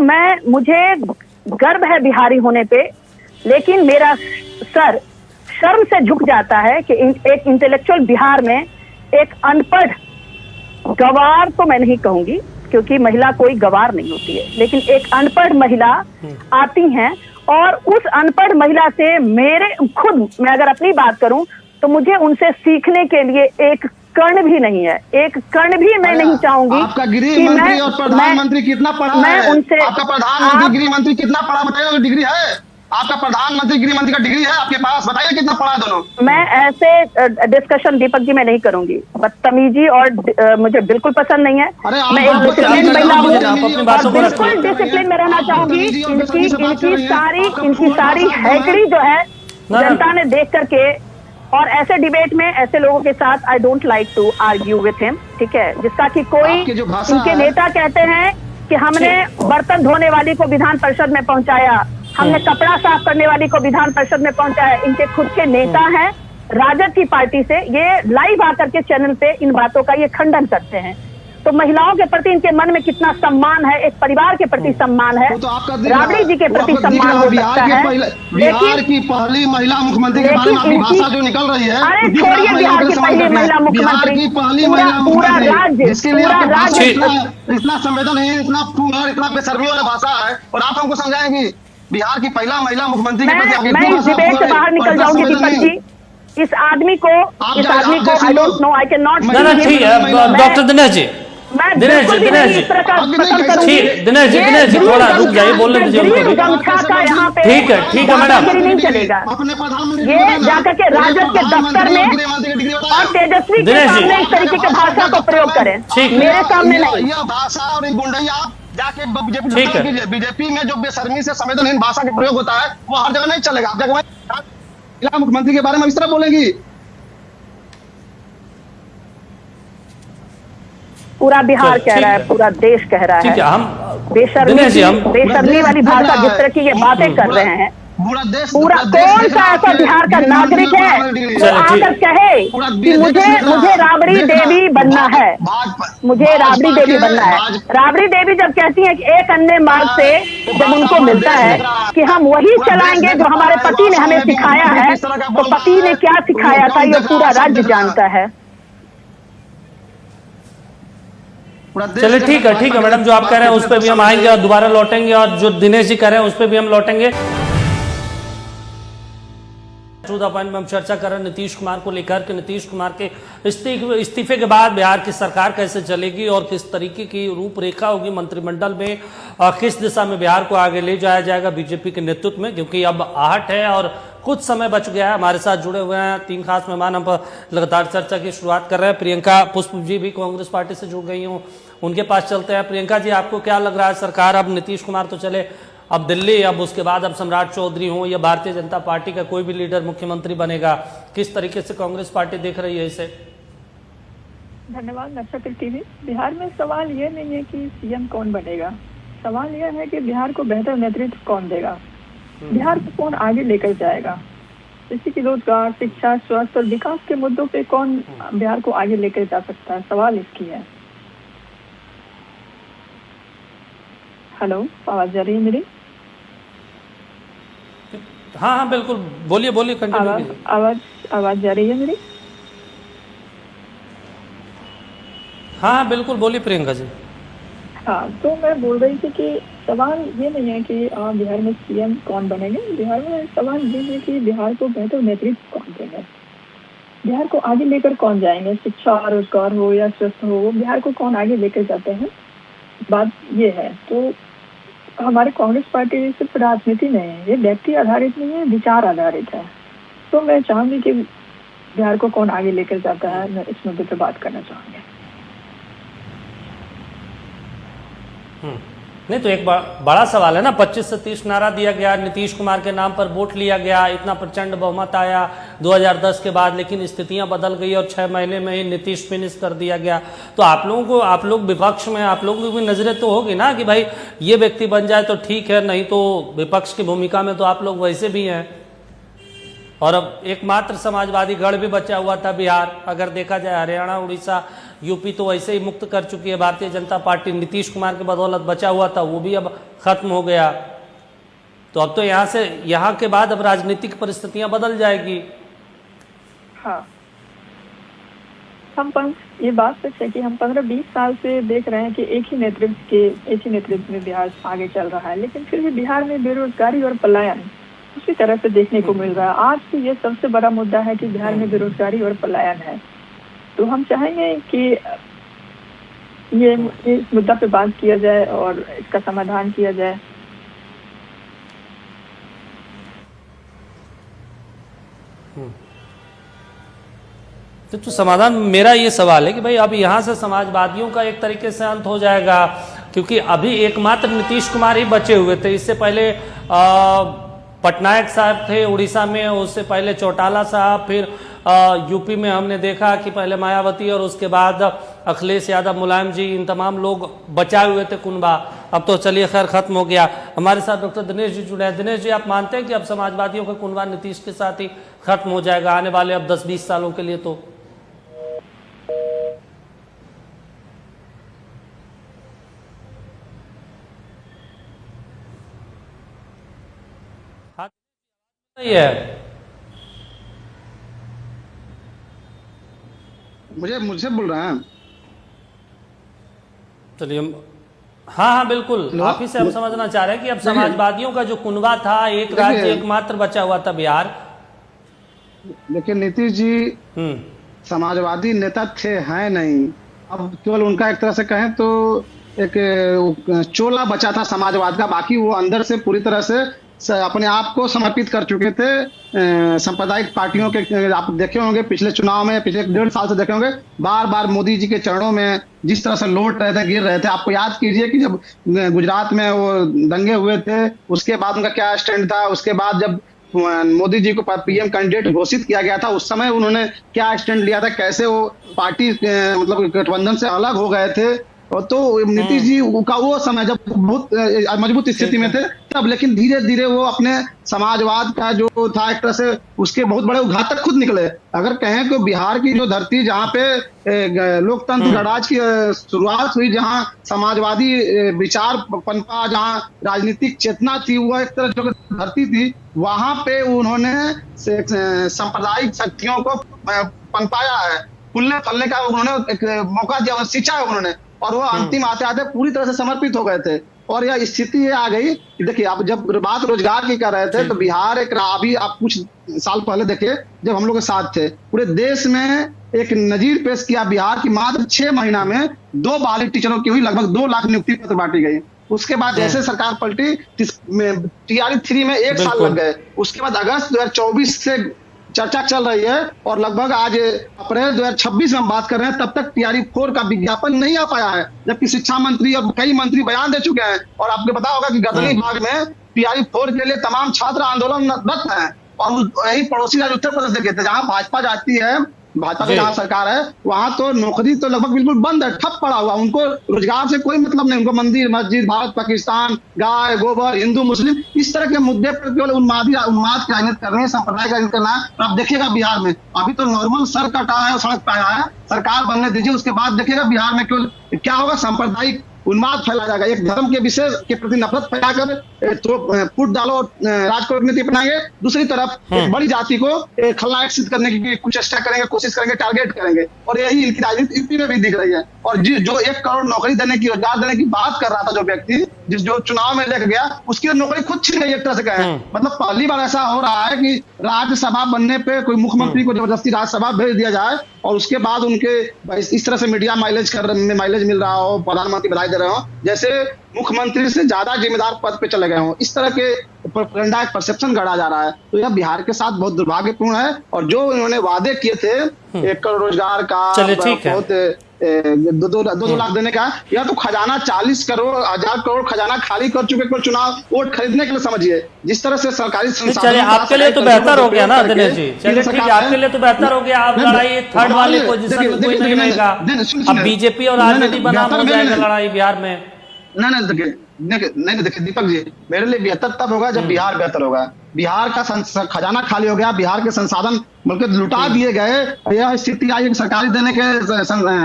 मुझे गर्व है बिहारी होने पे, लेकिन मेरा सर शर्म से झुक जाता है कि एक इंटेलेक्चुअल बिहार में एक अनपढ़ गवार, तो मैं नहीं कहूंगी क्योंकि महिला कोई गवार नहीं होती है, लेकिन एक अनपढ़ महिला आती हैं और उस अनपढ़ महिला से मैं अगर अपनी बात करूं तो मुझे उनसे सीखने के लिए एक कर्ण भी नहीं है, एक कर्ण भी मैं नहीं चाहूंगी। आपका गृह मंत्री और प्रधानमंत्री कितना पढ़ा है? उनसे आपका प्रधानमंत्री गृह मंत्री कितना पढ़ा बताइए? डिग्री है आपका? प्रधानमंत्री गृह मंत्री का डिग्री है आपके पास? बताइए कितना पढ़ा दोनों। मैं ऐसे डिस्कशन दीपक जी मैं नहीं करूंगी, बदतमीजी और मुझे बिल्कुल पसंद नहीं है। मैं एक डिसिप्लिन महिला हूँ और बिल्कुल डिसिप्लिन में रहना चाहूंगी। इनकी सारी हैकड़ी जो है जनता ने देख करके, और ऐसे डिबेट में ऐसे लोगों के साथ I don't like to argue with him, ठीक है, जिसका कि कोई इनके नेता कहते हैं कि हमने बर्तन धोने वाली को विधान परिषद में पहुंचाया, हमने कपड़ा साफ करने वाली को विधान परिषद में पहुंचाया। इनके खुद के नेता हैं राजद की पार्टी से, ये लाइव आकर के चैनल पे इन बातों का ये खंडन करते हैं। तो महिलाओं के प्रति इनके मन में कितना सम्मान है, एक परिवार के प्रति सम्मान है, तो आपका दिख रहा है, राबड़ी जी के वो प्रति आपका दिख सम्मान रहा हो है। सकता है, बिहार की पहली महिला मुख्यमंत्री के बारे में आपकी भाषा जो निकल रही है, अरे दिख रहा है छोड़िए महिलाओं बिहार के की सम्मान पहली करके। महिला मुख्यमंत्री, बिहार की पहली पूरा महिला पूरा मुख्यमंत्री, राज्य, जिसके लिए पूरा आपकी भाषा राज्य इतना संवेदनहीन, इतना फूहड़, इतना बेशर्मी वाला भाषा है, और आप हमको समझाएंगी बिहार की पहला महिला मुख्यमंत्री के प्रति आपकी मैं इतनी इस भाषा डिबेट से फूहड़ है बाहर और निकल इतना जाऊंगी दीपक संवेदनहीन। जी। इस आदमी को I don't know, I can not. ना ना ठीक है डॉक्टर दिनेश जी, दिनेश जी, दिनेश जी, ठीक, दिनेश जी थोड़ा रुक जाइए, बोलने दीजिए उनको। गमछा का यहाँ पे ठीक है मैडम, नहीं चलेगा, ये जाकर के राजद के दफ्तर में और तेजस्वी के दिनेश जी। सामने इस तरीके के भाषा को प्रयोग करें, ठीक है। मेरे सामने नहीं। यह भाषा और एक गुंडई आप जाके ठीक है। बीजेपी में जो बेशर्मी से संवेदनहीन भाषा का प्रयोग होता है वो हर जगह नहीं चलेगा। आप जगह महिला मुख्यमंत्री के बारे में इस तरह बोलेंगी? पूरा बिहार ठीक कह रहा है, पूरा देश कह रहा ठीक है। है, हम दिनेश जी, बेशर्मी वाली भाषा जिस तरह की ये बातें कर रहे हैं, पूरा देश, पूरा कौन सा ऐसा बिहार का नागरिक है जो आकर कहे कि मुझे राबड़ी देवी बनना है, मुझे राबड़ी देवी बनना है। राबड़ी देवी जब कहती है कि एक अन्य मार्ग से जब उनको मिलता है कि हम वही चलाएंगे जो हमारे पति ने हमें सिखाया है, तो पति ने क्या सिखाया था ये पूरा राज्य जानता है। चलिए ठीक है मैडम, जो आप कह रहे हैं उस पर भी हम आएंगे और दोबारा लौटेंगे, और जो दिनेश जी कह रहे हैं उस पर भी हम लौटेंगे। मौजूदा पॉइंट में हम चर्चा कर रहे हैं नीतीश कुमार को लेकर कि नीतीश कुमार के इस्तीफे के बाद बिहार की सरकार कैसे चलेगी और किस तरीके की रूपरेखा होगी मंत्रिमंडल में, किस दिशा में बिहार को आगे ले जाया जाएगा बीजेपी के नेतृत्व में, क्योंकि अब आहट है और कुछ समय बच गया है। हमारे साथ जुड़े हुए हैं 3 खास मेहमान, हम लगातार चर्चा की शुरुआत कर रहे हैं। प्रियंका पुष्प जी भी कांग्रेस पार्टी से जुड़ गई हूँ, उनके पास चलते हैं। प्रियंका जी, आपको क्या लग रहा है, सरकार अब नीतीश कुमार तो चले, अब दिल्ली, अब उसके बाद अब सम्राट चौधरी हो या भारतीय जनता पार्टी का कोई भी लीडर मुख्यमंत्री बनेगा, किस तरीके से कांग्रेस पार्टी देख रही है इसे? धन्यवाद नक्षत्र टीवी। बिहार में सवाल ये नहीं है कि सीएम कौन बनेगा, सवाल यह है कि बिहार को बेहतर नेतृत्व कौन देगा, बिहार को कौन आगे लेकर जाएगा, जैसे कि रोजगार, शिक्षा, स्वास्थ्य और विकास के मुद्दों पे कौन बिहार को आगे लेकर जा सकता है, सवाल इसकी है। हेलो, आवाज जा रही है मेरी? हाँ बिल्कुल, बोलिए कंटिन्यू कीजिए। आवाज जा रही है मेरी? हाँ बिल्कुल, बोलिए प्रियंका जी। हाँ, तो मैं बोल रही थी कि सवाल ये नहीं है कि बिहार में सीएम कौन बनेंगे, बिहार में सवाल ये है कि बिहार को बेहतर नेतृत्व कौन देंगे, बिहार को आगे लेकर कौन जाएंगे, शिक्षा, रोजगार हो या स्वास्थ्य हो, बिहार को कौन आगे लेकर जाते हैं, बात ये है। तो हमारे कांग्रेस पार्टी सिर्फ राजनीति नहीं है, ये व्यक्ति आधारित नहीं है, विचार आधारित है। तो मैं चाहूंगी कि बिहार को कौन आगे लेकर जाता है, मैं इस मुद्दे पर बात करना चाहूंगी। नहीं तो एक बड़ा सवाल है ना, 25 से 30 नारा दिया गया, नीतीश कुमार के नाम पर वोट लिया गया, इतना प्रचंड बहुमत आया 2010 के बाद, लेकिन स्थितियां बदल गई और 6 महीने में ही नीतीश फिनिश कर दिया गया। तो आप लोग विपक्ष में, आप लोगों की भी नजरें तो होगी ना कि भाई ये व्यक्ति बन जाए तो ठीक है, नहीं तो विपक्ष की भूमिका में तो आप लोग वैसे भी हैं। और अब एकमात्र समाजवादी गढ़ भी बचा हुआ था बिहार, अगर देखा जाए हरियाणा, उड़ीसा, यूपी तो वैसे ही मुक्त कर चुकी है भारतीय जनता पार्टी, नीतीश कुमार के बदौलत बचा हुआ था वो भी अब खत्म हो गया। तो अब तो यहाँ के बाद अब राजनीतिक परिस्थितियां बदल जाएगी। हाँ, ये बात सच है कि हम 15-20 साल से देख रहे हैं कि एक ही नेतृत्व में बिहार आगे चल रहा है, लेकिन फिर भी बिहार में बेरोजगारी और पलायन उसी तरह से देखने को मिल रहा है। आज भी ये सबसे बड़ा मुद्दा है कि बिहार में बेरोजगारी और पलायन है। तो हम चाहेंगे कि ये इस मुद्दा पे बात किया जाए और इसका समाधान किया जाए। तो समाधान, मेरा ये सवाल है कि भाई अब यहाँ से समाजवादियों का एक तरीके से अंत हो जाएगा, क्योंकि अभी एकमात्र नीतीश कुमार ही बचे हुए थे। इससे पहले पटनायक साहब थे उड़ीसा में, उससे पहले चौटाला साहब, फिर यूपी में हमने देखा कि पहले मायावती और उसके बाद अखिलेश यादव, मुलायम जी, इन तमाम लोग बचाए हुए थे कुनबा। अब तो चलिए खैर खत्म हो गया। हमारे साथ डॉक्टर दिनेश जी जुड़े हैं। दिनेश जी, आप मानते हैं कि अब समाजवादियों का कुनबा नीतीश के साथ ही खत्म हो जाएगा आने वाले अब 10-20 सालों के लिए? तो ये है मुझे बोल रहे हैं। चलिए हाँ बिल्कुल, आप ही से हम समझना चाह रहे हैं कि अब समाजवादियों का जो कुनबा था, एक राज्य एकमात्र बचा हुआ था बिहार। देखिए नीतीश जी समाजवादी नेता थे, हैं नहीं, अब केवल उनका एक तरह से कहें तो एक चोला बचा था समाजवाद का, बाकी वो अंदर से पूरी तरह से अपने आप को समर्पित कर चुके थे सांप्रदायिक पार्टियों के। आप देखे होंगे पिछले चुनाव में, पिछले 1.5 साल से देखे होंगे, बार बार मोदी जी के चरणों में जिस तरह से लौट रहे थे, गिर रहे थे। आपको याद कीजिए कि जब गुजरात में वो दंगे हुए थे, उसके बाद उनका क्या स्टैंड था, उसके बाद जब मोदी जी को पीएम कैंडिडेट घोषित किया गया था, उस समय उन्होंने क्या स्टैंड लिया था, कैसे वो पार्टी मतलब गठबंधन से अलग हो गए थे। तो नीतीश जी का वो समय जब बहुत मजबूत स्थिति में थे तब, लेकिन धीरे धीरे वो अपने समाजवाद का जो था एक तरह से उसके बहुत बड़े घातक खुद निकले। अगर कहें तो बिहार की जो धरती जहाँ पे लोकतंत्र गणराज्य की शुरुआत हुई, जहाँ समाजवादी विचार पनपा, जहाँ राजनीतिक चेतना थी, वो एक तरह जो धरती थी, वहां पे उन्होंने सांप्रदायिक शक्तियों को पनपाया है, फूलने फलने का उन्होंने एक मौका दिया, सिंचा है उन्होंने, और वो अंतिम आते आते पूरी तरह से समर्पित हो गए थे। और यह स्थिति ये आ गई कि देखिए, आप जब बात रोजगार की कर रहे थे तो बिहार एक, अभी आप कुछ साल पहले देखिए जब हम लोग के साथ थे, पूरे देश में एक नजीर पेश किया, बिहार की मात्र 6 महीना में 2 बालिग टीचरों की हुई, लगभग 2 लाख नियुक्ति पत्र बांटी गई। उसके बाद जैसे सरकार पलटी, TRE 3 में 1 साल लग गए। उसके बाद अगस्त 2024 से चर्चा चल रही है और लगभग आज अप्रैल 2026 में हम बात कर रहे हैं, तब तक TRE 4 का विज्ञापन नहीं आ पाया है, जबकि शिक्षा मंत्री और कई मंत्री बयान दे चुके हैं। और आपको पता होगा कि गजनी भाग में TRE 4 के लिए तमाम छात्र आंदोलनरत हैं। और यही पड़ोसी राज्य उत्तर प्रदेश देखे थे, जहाँ भाजपा जाती है, भाजपा की जहाँ सरकार है, वहां तो नौकरी तो लगभग बिल्कुल बंद है, ठप पड़ा हुआ, उनको रोजगार से कोई मतलब नहीं, उनको मंदिर मस्जिद, भारत पाकिस्तान, गाय गोबर, हिंदू मुस्लिम, इस तरह के मुद्दे पर केवल उन्माद की राजनीति करनी है, सांप्रदायिक राजनीति करना है। आप देखिएगा बिहार में अभी तो नॉर्मल सर कटा है और सड़क पे आया है, सरकार बनने दीजिए, उसके बाद देखिएगा बिहार में केवल क्या होगा, सांप्रदायिक उन्माद फैला जाएगा। एक धर्म के विषय के प्रति नफरत फैलाकर तो फुट डालो राजकोट नीति अपनाएंगे, दूसरी तरफ एक बड़ी जाति को खलनायक सिद्ध करने की कुछ चेष्टा करेंगे, कोशिश करेंगे, टारगेट करेंगे। और यही इनकी राजनीति यूपी में भी दिख रही है। और जो 1 करोड़ नौकरी देने की, रोजगार देने की बात कर रहा था जो व्यक्ति, जो चुनाव में लेकर गया, उसकी नौकरी खुद छीन गई एक तरह से कहें। मतलब पहली बार ऐसा हो रहा है कि राज्यसभा बनने पे कोई मुख्यमंत्री को जबरदस्ती राज्यसभा भेज दिया जाए और उसके बाद उनके इस तरह से मीडिया माइलेज मिल रहा हो, प्रधानमंत्री बधाई दे रहे हो, जैसे मुख्यमंत्री से ज्यादा जिम्मेदार पद पे चले गए हो। इस तरह के प्रोपेगेंडा एक परसेप्शन गढ़ा जा रहा है। तो यह बिहार के साथ बहुत दुर्भाग्यपूर्ण है। और जो इन्होंने वादे किए थे 1 करोड़ रोजगार का, बहुत 2 लाख देने का, यह तो खजाना 40 करोड़ 1000 करोड़ खजाना खाली कर चुके, कोई चुनाव वोट खरीदने के लिए समझिए। जिस तरह से सरकारी चलिए आपके लिए तो बेहतर हो गया ना दिनेश जी, चलिए ठीक है, आपके लिए तो बेहतर हो गया। आप लड़ाई थर्ड वाले पोजीशन में कोई नहीं रहेगा, अब बीजेपी और आरजेडी बनाम हो जाएगा लड़ाई बिहार में। नहीं देखिए दीपक जी, मेरे लिए बेहतर तब होगा जब बिहार बेहतर होगा। बिहार का खजाना खाली हो गया, बिहार के संसाधन बल्कि लुटा दिए गए। यह स्थिति आई कि सरकारी देने के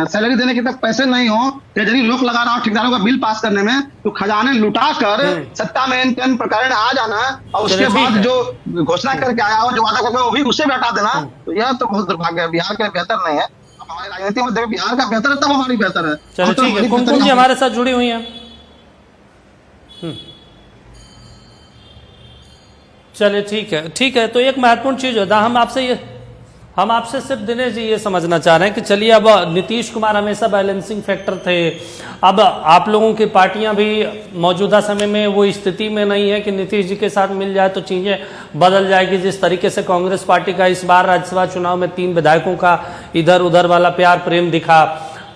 सैलरी देने के तक पैसे नहीं हो, ट्रेजरी लोग लगा रहा हो ठेकेदारों का बिल पास करने में, तो खजाने लुटा कर सत्ता में इन प्रकरण आ जाना और उसके बाद जो घोषणा करके आया हो, जो वादा करके वो भी उसे भी हटा देना, तो यह तो बहुत दुर्भाग्य है। बिहार का बेहतर नहीं है। हमारी राजनीति में देखिए बिहार का बेहतर है तब हमारी बेहतर है। चलो ठीक है, कुमकुम जी हमारे साथ जुड़ी हुई है। चलिए ठीक है। तो एक महत्वपूर्ण चीज होता है, हम आपसे सिर्फ दिनेश जी ये समझना चाह रहे हैं कि चलिए अब नीतीश कुमार हमेशा बैलेंसिंग फैक्टर थे, अब आप लोगों की पार्टियां भी मौजूदा समय में वो स्थिति में नहीं है कि नीतीश जी के साथ मिल जाए तो चीजें बदल जाएगी। जिस तरीके से कांग्रेस पार्टी का इस बार राज्यसभा चुनाव में 3 विधायकों का इधर उधर वाला प्यार प्रेम दिखा,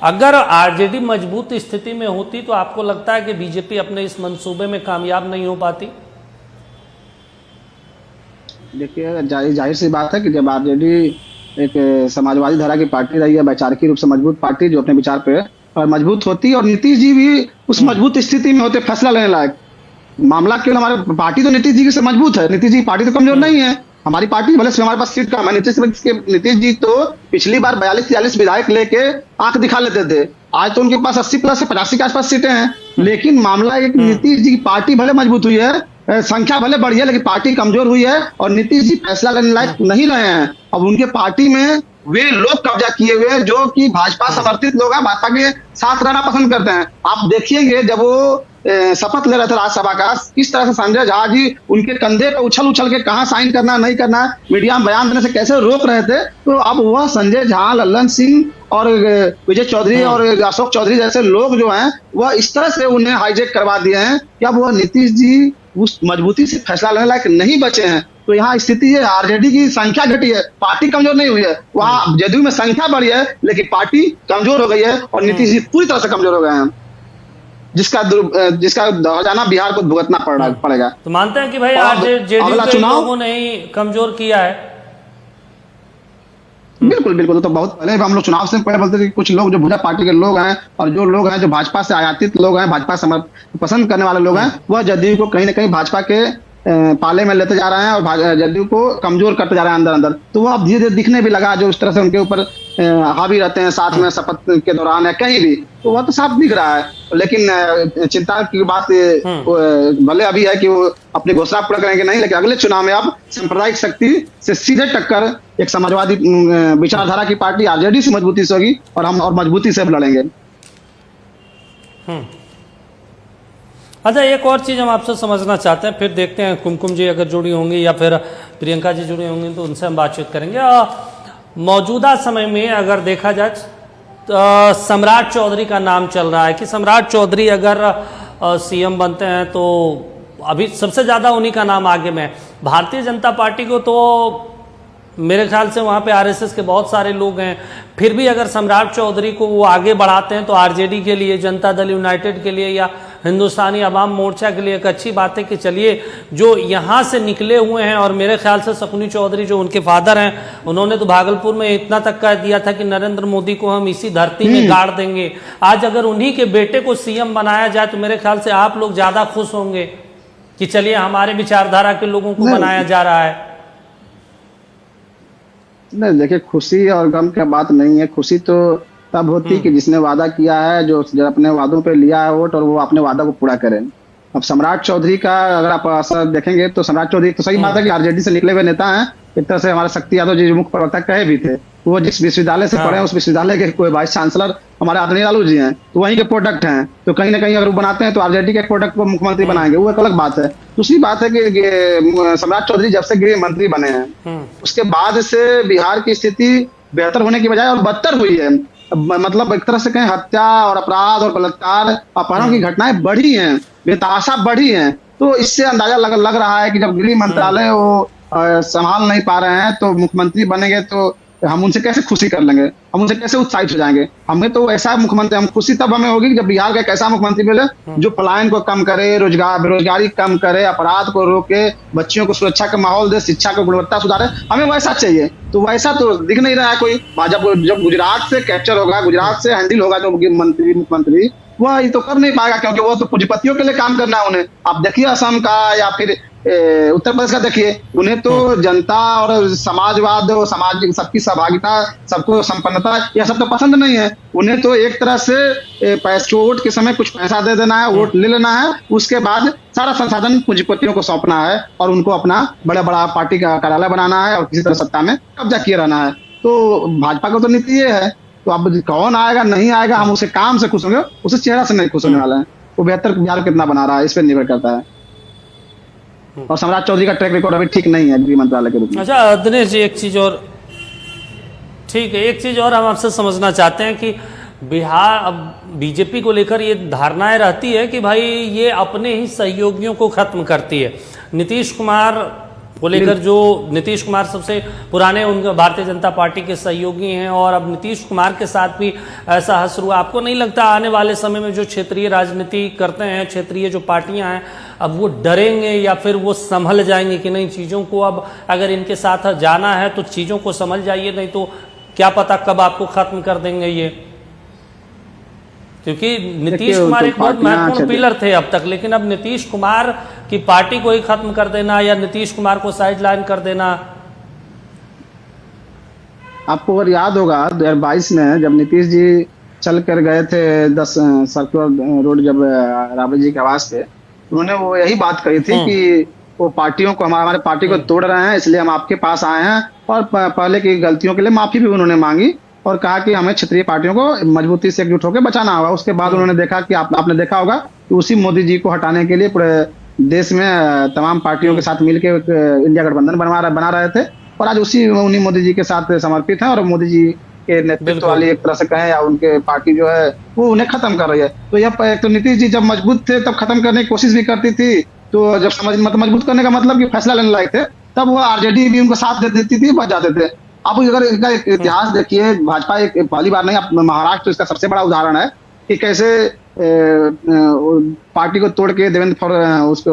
अगर आरजेडी मजबूत स्थिति में होती तो आपको लगता है कि बीजेपी अपने इस मंसूबे में कामयाब नहीं हो पाती? देखिए जाहिर सी बात है कि जब आरजेडी एक समाजवादी धारा की पार्टी रही है, वैचारिक रूप से मजबूत पार्टी जो अपने विचार पे और मजबूत होती, और नीतीश जी भी उस मजबूत स्थिति में होते फैसला लेने लायक। मामला केवल हमारे पार्टी तो नीतीश जी से मजबूत है, नीतीश जी पार्टी तो कमजोर नहीं है। हमारी पार्टी भले से हमारे पास सीट कम है, नीतीश जी तो पिछली बार 42-43 विधायक लेके आंख दिखा लेते थे, आज तो उनके पास 80 प्लस 85 के आसपास सीटें हैं। लेकिन मामला एक नीतीश जी की पार्टी भले मजबूत हुई है, संख्या भले बढ़ी है लेकिन पार्टी कमजोर हुई है और नीतीश जी फैसला लेने लायक नहीं रहे हैं। अब उनके पार्टी में वे लोग कब्जा किए हुए हैं जो कि भाजपा समर्थित लोग हैं, भाजपा के साथ रहना पसंद करते हैं। आप देखिएंगे जब वो शपथ ले रहे थे राज्यसभा का, किस तरह से संजय झा जी उनके कंधे पे उछल उछल के कहाँ साइन करना नहीं करना मीडिया में बयान देने से कैसे रोक रहे थे। तो अब वह संजय झा, लल्लन सिंह और विजय चौधरी और अशोक चौधरी जैसे लोग जो हैं वह इस तरह से उन्हें हाईजेक करवा दिए हैं कि अब वह नीतीश जी उस मजबूती से फैसला लेने लायक नहीं बचे हैं। तो यहाँ स्थिति है, आरजेडी की संख्या घटी है, पार्टी कमजोर नहीं हुई है। वहाँ जदयू में संख्या बढ़ी है लेकिन पार्टी कमजोर हो गई है और नीतीश जी पूरी तरह से कमजोर हो गए हैं, जिसका हर्जाना बिहार को भुगतना पड़ेगा। तो मानते हैं कि भाई आज जेडीयू के लोगों ने ही कमजोर किया है। बिल्कुल बिल्कुल। तो बहुत पहले हम लोग चुनाव से पहले बोलते थे कि कुछ लोग जो भुजा पार्टी के लोग हैं और जो लोग हैं जो भाजपा से आयातित लोग हैं, भाजपा पसंद करने वाले लोग हैं, वह जदयू को कहीं ना कहीं भाजपा के पाले में लेते जा रहे हैं और जदयू को कमजोर करते जा रहे हैं अंदर अंदर। तो वो अब धीरे धीरे दिखने भी लगा, जो इस तरह से उनके ऊपर हावी रहते हैं साथ में शपथ के दौरान या कहीं भी, तो वह तो साफ दिख रहा है। लेकिन चिंता की बात भले अभी है कि वो अपनी घोषणा पूरा करेंगे नहीं, लेकिन अगले चुनाव में अब सांप्रदायिक शक्ति से सीधे टक्कर एक समाजवादी विचारधारा की पार्टी आरजेडी से मजबूती से होगी और हम और मजबूती से लड़ेंगे। अच्छा, एक और चीज़ हम आपसे समझना चाहते हैं, फिर देखते हैं कुमकुम जी अगर जुड़ी होंगी या फिर प्रियंका जी जुड़ी होंगी तो उनसे हम बातचीत करेंगे। मौजूदा समय में अगर देखा जाए तो सम्राट चौधरी का नाम चल रहा है कि सम्राट चौधरी अगर सीएम बनते हैं तो अभी सबसे ज़्यादा उन्हीं का नाम आगे में। भारतीय जनता पार्टी को तो मेरे ख्याल से वहाँ पे आरएसएस के बहुत सारे लोग हैं, फिर भी अगर सम्राट चौधरी को वो आगे बढ़ाते हैं तो आरजेडी के लिए, जनता दल यूनाइटेड के लिए या हिंदुस्तानी अवाम मोर्चा के लिए एक अच्छी बात है कि चलिए जो यहाँ से निकले हुए हैं। और मेरे ख्याल से शकुनी चौधरी जो उनके फादर हैं, उन्होंने तो भागलपुर में इतना तक कह दिया था कि नरेंद्र मोदी को हम इसी धरती में गाड़ देंगे। आज अगर उन्हीं के बेटे को सीएम बनाया जाए तो मेरे ख्याल से आप लोग ज़्यादा खुश होंगे कि चलिए हमारे विचारधारा के लोगों को बनाया जा रहा है। नहीं, देखिए खुशी और गम की बात नहीं है। खुशी तो तब होती कि जिसने वादा किया है, जो अपने वादों पे लिया है वोट, और वो अपने वादा को पूरा करें। अब सम्राट चौधरी का अगर आप असर देखेंगे तो सम्राट चौधरी तो सही बात है कि आरजेडी से निकले हुए नेता हैं। एक तरह से हमारे शक्ति यादव जी मुख्य प्रवक्ता कहे भी थे, वो जिस विश्वविद्यालय से पढ़े हैं उस विश्वविद्यालय के कोई वाइस चांसलर हमारे आदरणीय लालू जी हैं, तो वहीं के प्रोडक्ट हैं। तो कहीं ना कहीं अगर वो बनाते हैं तो आरजेडी के प्रोडक्ट को मुख्यमंत्री बनाएंगे, वो एक अलग बात है। दूसरी बात है कि सम्राट चौधरी जब से गृह मंत्री बने हैं उसके बाद से बिहार की स्थिति बेहतर होने की बजाय और बदतर हुई है। मतलब एक तरह से कहें हत्या और अपराध और बलात्कार, अपहरण की घटनाएं बढ़ी हैं, बेतहाशा बढ़ी हैं। तो इससे अंदाजा लग रहा है कि जब गृह मंत्रालय वो संभाल नहीं पा रहे हैं तो मुख्यमंत्री बनेंगे तो हम उनसे कैसे खुशी कर लेंगे, हम उनसे कैसे उत्साहित हो जाएंगे। हमें तो ऐसा मुख्यमंत्री, हम खुशी तब हमें होगी जब बिहार का एक ऐसा मुख्यमंत्री मिले जो पलायन को कम करे, बेरोजगारी कम करे, अपराध को रोके, बच्चियों को सुरक्षा का माहौल दे, शिक्षा की गुणवत्ता सुधारे। हमें वैसा चाहिए, तो वैसा तो दिख नहीं रहा है कोई। जब गुजरात से कैप्चर होगा, गुजरात से हैंडल होगा जो मुख्यमंत्री, वह ये तो कर नहीं पाएगा क्योंकि वो तो पूंजीपतियों के लिए काम करना है उन्हें। आप देखिए असम का या फिर उत्तर प्रदेश का देखिए, उन्हें तो जनता और समाजवाद और सामाजिक सबकी सहभागिता, सबको संपन्नता, यह सब तो पसंद नहीं है। उन्हें तो एक तरह से वोट के समय कुछ पैसा दे देना है, वोट ले लेना है, उसके बाद सारा संसाधन पूंजीपतियों को सौंपना है और उनको अपना बड़ा बड़ा पार्टी का कार्यालय बनाना है और किसी तरह सत्ता में कब्जा किए रहना है। तो भाजपा को तो नीति ये है। तो अब कौन आएगा नहीं आएगा, हम उसे काम से खुश होंगे, उसे चेहरा से नहीं खुश होने वाला है। वो बेहतर बिहार कितना बना रहा है इस पर निर्भर करता है। और सम्राट चौधरी का ट्रैक रिकॉर्ड अभी ठीक नहीं है गृह मंत्रालय के रूप में। अच्छा दिनेश जी, एक चीज और, ठीक है, एक चीज और हम आपसे समझना चाहते हैं कि बिहार अब बीजेपी को लेकर ये धारणाएं रहती है कि भाई ये अपने ही सहयोगियों को खत्म करती है। नीतीश कुमार को लेकर, जो नीतीश कुमार सबसे पुराने उनके भारतीय जनता पार्टी के सहयोगी हैं और अब नीतीश कुमार के साथ भी ऐसा हश्र हुआ। आपको नहीं लगता आने वाले समय में जो क्षेत्रीय राजनीति करते हैं, क्षेत्रीय जो पार्टियां हैं, अब वो डरेंगे या फिर वो संभल जाएंगे कि नहीं चीज़ों को, अब अगर इनके साथ जाना है तो चीज़ों को समझ जाइए, नहीं तो क्या पता कब आपको खत्म कर देंगे ये। क्योंकि नीतीश कुमार एक बहुत महत्वपूर्ण पिलर थे अब तक, लेकिन अब नीतीश कुमार की पार्टी को ही खत्म कर देना या नीतीश कुमार को साइडलाइन कर देना। आपको अगर याद होगा 2022 में जब नीतीश जी चल कर गए थे 10 सर्कुलर रोड जब राबड़ी जी के आवास पे, उन्होंने वो यही बात कही थी कि वो पार्टियों को हमारे पार्टी को तोड़ रहे हैं, इसलिए हम आपके पास आए हैं। और पहले की गलतियों के लिए माफी भी उन्होंने मांगी और कहा कि हमें क्षेत्रीय पार्टियों को मजबूती से एकजुट होकर बचाना होगा। उसके बाद उन्होंने देखा कि आपने देखा होगा कि उसी मोदी जी को हटाने के लिए पूरे देश में तमाम पार्टियों के साथ मिलकर इंडिया गठबंधन बना रहे थे और आज उन्हीं मोदी जी के साथ समर्पित है और मोदी जी के नेतृत्व वाली एक तरह से कहें या उनके पार्टी जो है वो उन्हें खत्म कर रही है। तो यह तो नीतीश जी जब मजबूत थे तब खत्म करने की कोशिश भी करती थी, तो जब मजबूत करने का मतलब कि फैसला लेने लायक थे तब वो आरजेडी भी उनको साथ दे देती थी, बच जाते थे। आप अगर इनका इतिहास देखिए, भाजपा एक पहली बार नहीं, आप महाराष्ट्र इसका सबसे बड़ा उदाहरण है कि कैसे पार्टी को तोड़ के देवेंद्र उसको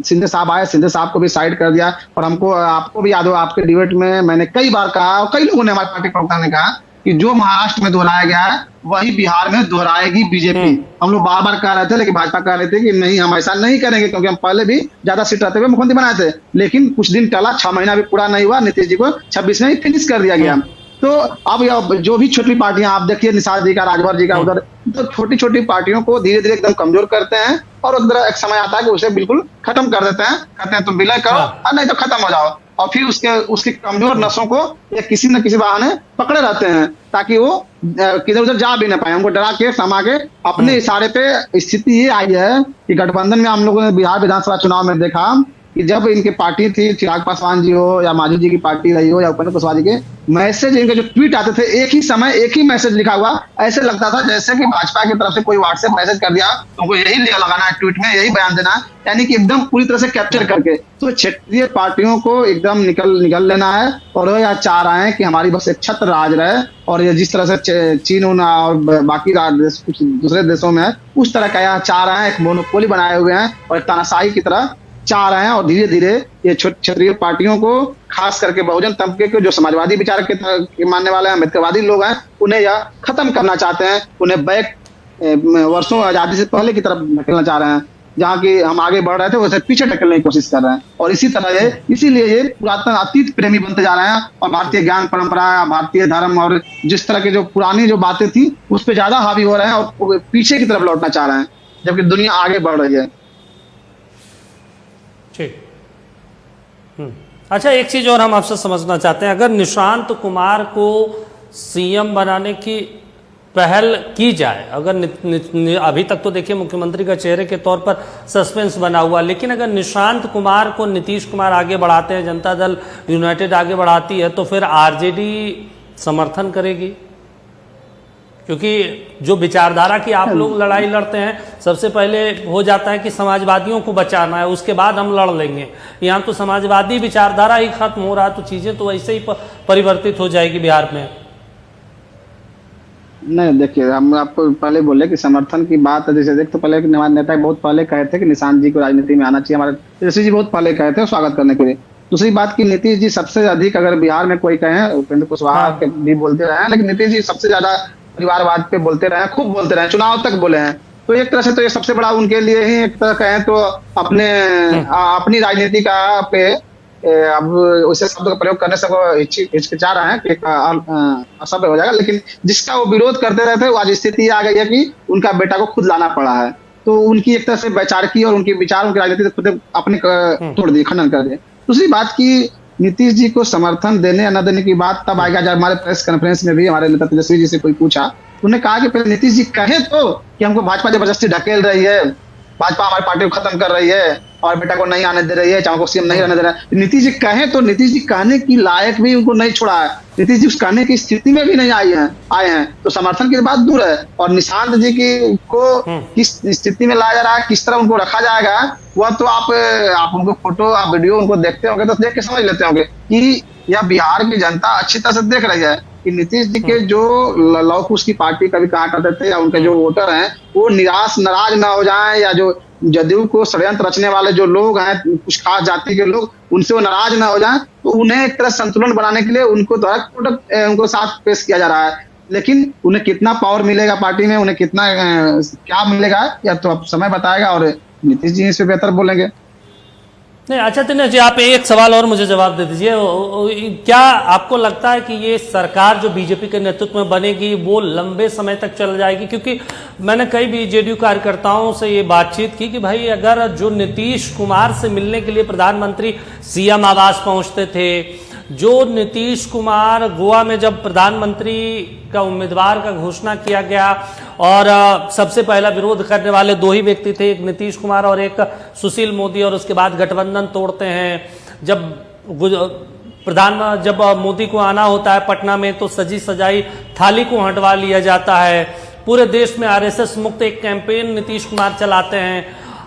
सिंधे साहब आए, सिंधे साहब को भी साइड कर दिया। और आपको भी याद हो, आपके डिबेट में मैंने कई बार कहा और कई लोगों ने, हमारी पार्टी प्रवक्ता ने कहा कि जो महाराष्ट्र में दोहराया गया है वही बिहार में दोहराएगी बीजेपी। हम लोग बार बार कह रहे थे, लेकिन भाजपा कह रहे थे कि नहीं, हम ऐसा नहीं करेंगे, क्योंकि हम पहले भी ज्यादा सीट रहते हुए मुख्यमंत्री बनाए थे। लेकिन कुछ दिन टला, 6 महीना भी पूरा नहीं हुआ, नीतीश जी को 26 में ही फिनिश कर दिया गया। तो अब जो भी छोटी पार्टियां आप देखिए, निषाद जी का, राजभर जी का, उधर तो छोटी छोटी पार्टियों को धीरे धीरे एकदम कमजोर करते हैं और उधर एक समय आता है कि उसे बिल्कुल खत्म कर देते हैं। कहते हैं तुम विलय करो और नहीं तो खत्म हो जाओ, और फिर उसकी कमजोर नसों को ये किसी न किसी बहाने पकड़े रहते हैं ताकि वो किधर उधर जा भी ना पाए। उनको डरा के समा के अपने इशारे पे स्थिति ये आई है कि गठबंधन में हम लोगों ने बिहार विधानसभा चुनाव में देखा कि जब इनकी पार्टी थी, चिराग पासवान जी हो या मांझी जी की पार्टी रही हो या उपेंद्र कुशवाहा जी के, मैसेज इनके जो ट्वीट आते थे एक ही समय एक ही मैसेज लिखा हुआ, ऐसे लगता था जैसे कि भाजपा की तरफ से कोई व्हाट्सएप मैसेज कर दिया तो उनको यही लगाना है ट्वीट में, यही बयान देना है, यानी कि एकदम पूरी तरह से कैप्चर करके। तो क्षेत्रीय पार्टियों को एकदम निकल लेना है और यह चाह रहे हैं कि हमारी बस एक छत्र राज रहे। और ये जिस तरह से चीन और बाकी कुछ दूसरे देशों में है, उस तरह का यह चाह रहे हैं, एक मोनोपोली बनाए हुए हैं और एक तानाशाही की तरह चाह रहे हैं। और धीरे धीरे ये क्षेत्रीय पार्टियों को, खास करके बहुजन तबके के जो समाजवादी विचार के मानने वाले हैं, अम्बेडकरवादी लोग हैं, उन्हें यह खत्म करना चाहते हैं। उन्हें बैक वर्षों आजादी से पहले की तरफ ढकेलना चाह रहे हैं, जहाँ की हम आगे बढ़ रहे थे वैसे पीछे ढकेलने की कोशिश कर रहे हैं। और इसीलिए ये पुरातन अतीत प्रेमी बनते जा रहे हैं और भारतीय ज्ञान परंपरा, भारतीय धर्म और जिस तरह की जो पुरानी जो बातें थी उस पर ज्यादा हावी हो रहे हैं और पीछे की तरफ लौटना चाह रहे हैं, जबकि दुनिया आगे बढ़ रही है। अच्छा, एक चीज और हम आपसे समझना चाहते हैं, अगर निशांत कुमार को सीएम बनाने की पहल की जाए, अगर अभी तक तो देखिए मुख्यमंत्री का चेहरे के तौर पर सस्पेंस बना हुआ, लेकिन अगर निशांत कुमार को नीतीश कुमार आगे बढ़ाते हैं, जनता दल यूनाइटेड आगे बढ़ाती है, तो फिर आरजेडी समर्थन करेगी? क्योंकि जो विचारधारा की आप लोग लड़ाई लड़ते हैं, सबसे पहले हो जाता है कि समाजवादियों को बचाना है, उसके बाद हम लड़ लेंगे। यहाँ तो समाजवादी विचारधारा ही खत्म हो रहा है, तो चीजें तो ऐसे ही परिवर्तित हो जाएगी बिहार में। नहीं, देखिए, हम आपको पहले बोले कि समर्थन की बात है। जैसे देख, तो पहले हमारे नेता बहुत पहले कहे थे कि निशांत जी को राजनीति में आना चाहिए, हमारे तेजस्वी जी बहुत पहले कहे थे स्वागत करने के लिए। दूसरी बात की नीतीश जी सबसे अधिक, अगर बिहार में कोई कहे, उपेंद्र कुशवाहा के भी बोलते रहे, लेकिन नीतीश जी सबसे ज्यादा परिवारवाद पे बोलते रहे, खूब बोलते रहे, चुनाव तक बोले हैं। तो एक तरह से तो ये सबसे बड़ा उनके लिए ही, एक तरह कहें तो अपनी राजनीति का पे अब उसे शब्द का प्रयोग करने से वो हिचकिचा रहे हैं कि असभ्य हो जाएगा, लेकिन जिसका वो विरोध करते रहे थे, वो आज स्थिति आ गई है कि उनका बेटा को खुद लाना पड़ा है। तो उनकी एक तरह से वैचारिकी और उनकी विचार, उनकी राजनीति से खुद अपने तोड़ दी, खंडन कर दिए। दूसरी बात की नीतीश जी को समर्थन देने या न देने की बात तब आएगा जब हमारे प्रेस कॉन्फ्रेंस में भी हमारे नेता तेजस्वी जी से कोई पूछा, उन्होंने कहा कि पहले नीतीश जी कहे तो कि हमको भाजपा जबरदस्ती ढकेल रही है, भाजपा हमारी पार्टी को खत्म कर रही है और बेटा को नहीं आने दे रही है, चाहे को सीएम नहीं रहने दे रहा है। नीतीश जी कहे तो नीतीश जी कहने की लायक भी उनको नहीं छोड़ा है, नीतीश जी उस कहने की स्थिति में भी नहीं आए हैं, तो समर्थन की बात दूर है। और निशांत जी को किस स्थिति में लाया जा रहा है, किस तरह उनको रखा जाएगा, वह तो आप उनको फोटो, आप वीडियो उनको देखते होंगे तो देख के समझ लेते होंगे कि यह बिहार की जनता अच्छी तरह से देख रही है कि नीतीश जी के जो लव कुश की पार्टी कभी कहा करते थे, या उनके जो वोटर हैं वो नाराज ना हो जाएं, या जो जदयू को षड्यंत्र रचने वाले जो लोग हैं, कुछ खास जाति के लोग, उनसे वो नाराज ना हो जाएं, तो उन्हें एक तरह संतुलन बनाने के लिए उनको द्वारा उनको साथ पेश किया जा रहा है। लेकिन उन्हें कितना पावर मिलेगा पार्टी में, उन्हें कितना क्या मिलेगा, या तो अब समय बताएगा और नीतीश जी इस पे बेहतर बोलेंगे। नहीं, अच्छा दिनेश जी, आप एक सवाल और मुझे जवाब दे दीजिए। क्या आपको लगता है कि ये सरकार जो बीजेपी के नेतृत्व में बनेगी वो लंबे समय तक चल जाएगी? क्योंकि मैंने कई भी जेडीयू कार्यकर्ताओं से ये बातचीत की कि भाई अगर जो नीतीश कुमार से मिलने के लिए प्रधानमंत्री सीएम आवास पहुंचते थे, जो नीतीश कुमार गोवा में जब प्रधानमंत्री का उम्मीदवार का घोषणा किया गया और सबसे पहला विरोध करने वाले दो ही व्यक्ति थे, एक नीतीश कुमार और एक सुशील मोदी, और उसके बाद गठबंधन तोड़ते हैं। जब मोदी को आना होता है पटना में तो सजी सजाई थाली को हटवा लिया जाता है। पूरे देश में आरएसएस मुक्त एक कैंपेन नीतीश कुमार चलाते हैं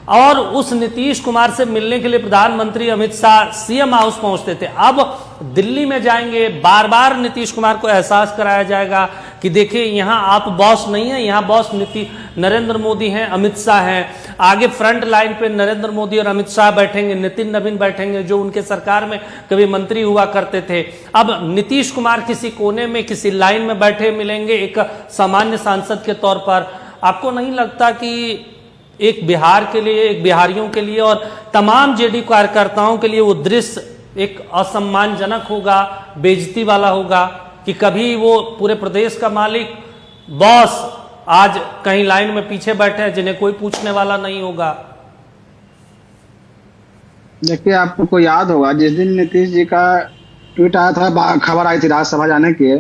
और उस नीतीश कुमार से मिलने के लिए प्रधानमंत्री अमित शाह सीएम हाउस पहुंचते थे। अब दिल्ली में जाएंगे, बार बार नीतीश कुमार को एहसास कराया जाएगा कि देखिए यहां आप बॉस नहीं है, यहां बॉस नरेंद्र मोदी हैं, अमित शाह हैं। आगे फ्रंट लाइन पे नरेंद्र मोदी और अमित शाह बैठेंगे, नितिन नवीन बैठेंगे जो उनके सरकार में कभी मंत्री हुआ करते थे। अब नीतीश कुमार किसी कोने में किसी लाइन में बैठे मिलेंगे एक सामान्य सांसद के तौर पर। आपको नहीं लगता कि एक बिहार के लिए, एक बिहारियों के लिए और तमाम जेडीयू कार्यकर्ताओं के लिए वो दृश्य एक असम्मानजनक होगा, बेइज्जती वाला होगा कि कभी वो पूरे प्रदेश का मालिक बॉस आज कहीं लाइन में पीछे बैठे हैं जिन्हें कोई पूछने वाला नहीं होगा? देखिए, आपको याद होगा जिस दिन नीतीश जी का ट्वीट आया था, खबर आई थी राज्यसभा जाने की,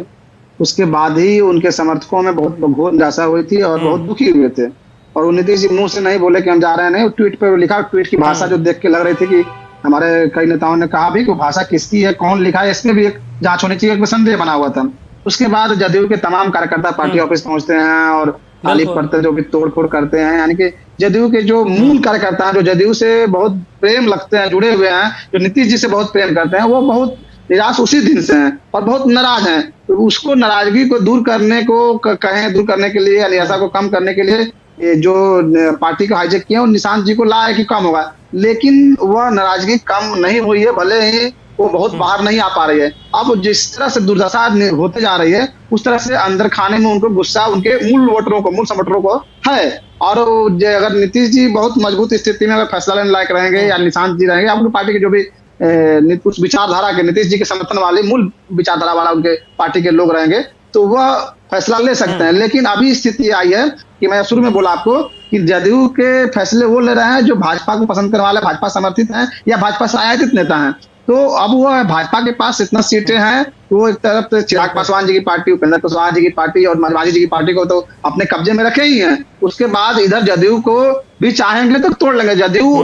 उसके बाद ही उनके समर्थकों में बहुत घोर निराशा हुई थी और बहुत दुखी हुए थे। और वो नीतीश जी मुंह से नहीं बोले कि हम जा रहे हैं, नहीं, ट्वीट पे लिखा। ट्वीट की भाषा जो देख के लग रही थी कि हमारे कई नेताओं ने कहा भी कि भाषा किसकी है, कौन लिखा है, इसमें भी एक जांच होनी चाहिए, एक संदेह बना हुआ था। उसके बाद जदयू के तमाम कार्यकर्ता पार्टी ऑफिस पहुंचते हैं और तारीफ करते हैं, जो भी तोड़फोड़ करते हैं। यानी कि जदयू के जो मूल कार्यकर्ता हैं, जो जदयू से बहुत प्रेम लगते हैं, जुड़े हुए हैं, जो नीतीश जी से बहुत प्रेम करते हैं, वो बहुत निराश उसी दिन से हैं और बहुत नाराज हैं। तो उसको नाराजगी को दूर करने के लिए या निराशा को कम करने के लिए जो पार्टी को हाईजेक किया, निशांत जी को लाया कि कम होगा, लेकिन वह नाराजगी कम नहीं हुई है, भले ही वो बहुत बाहर नहीं आ पा रही है। अब जिस तरह से दुर्दशा होते जा रही है, उस तरह से अंदर खाने में उनको गुस्सा उनके मूल वोटरों को, मूल समर्थकों को है। और अगर नीतीश जी बहुत मजबूत स्थिति में अगर फैसला लेने लायक रहेंगे या निशांत जी रहेंगे, अपनी पार्टी के जो भी उस विचारधारा के, नीतीश जी के समर्थन वाले मूल विचारधारा वाला उनके पार्टी के लोग रहेंगे, तो वह फैसला ले सकते हैं। लेकिन अभी स्थिति आई है कि मैं शुरू में बोला आपको कि जदयू के फैसले वो ले रहे हैं जो भाजपा को पसंद करने वाले, भाजपा समर्थित हैं या भाजपा से आयातित नेता हैं। तो अब वो भाजपा के पास इतना सीटें हैं, वो एक तरफ से चिराग पासवान जी की पार्टी, उपेंद्र कुशवाहा जी की पार्टी और मायावती जी की पार्टी को तो अपने कब्जे में रखे ही हैं। उसके बाद इधर जदयू को भी चाहेंगे तो तोड़ लेंगे। जदयू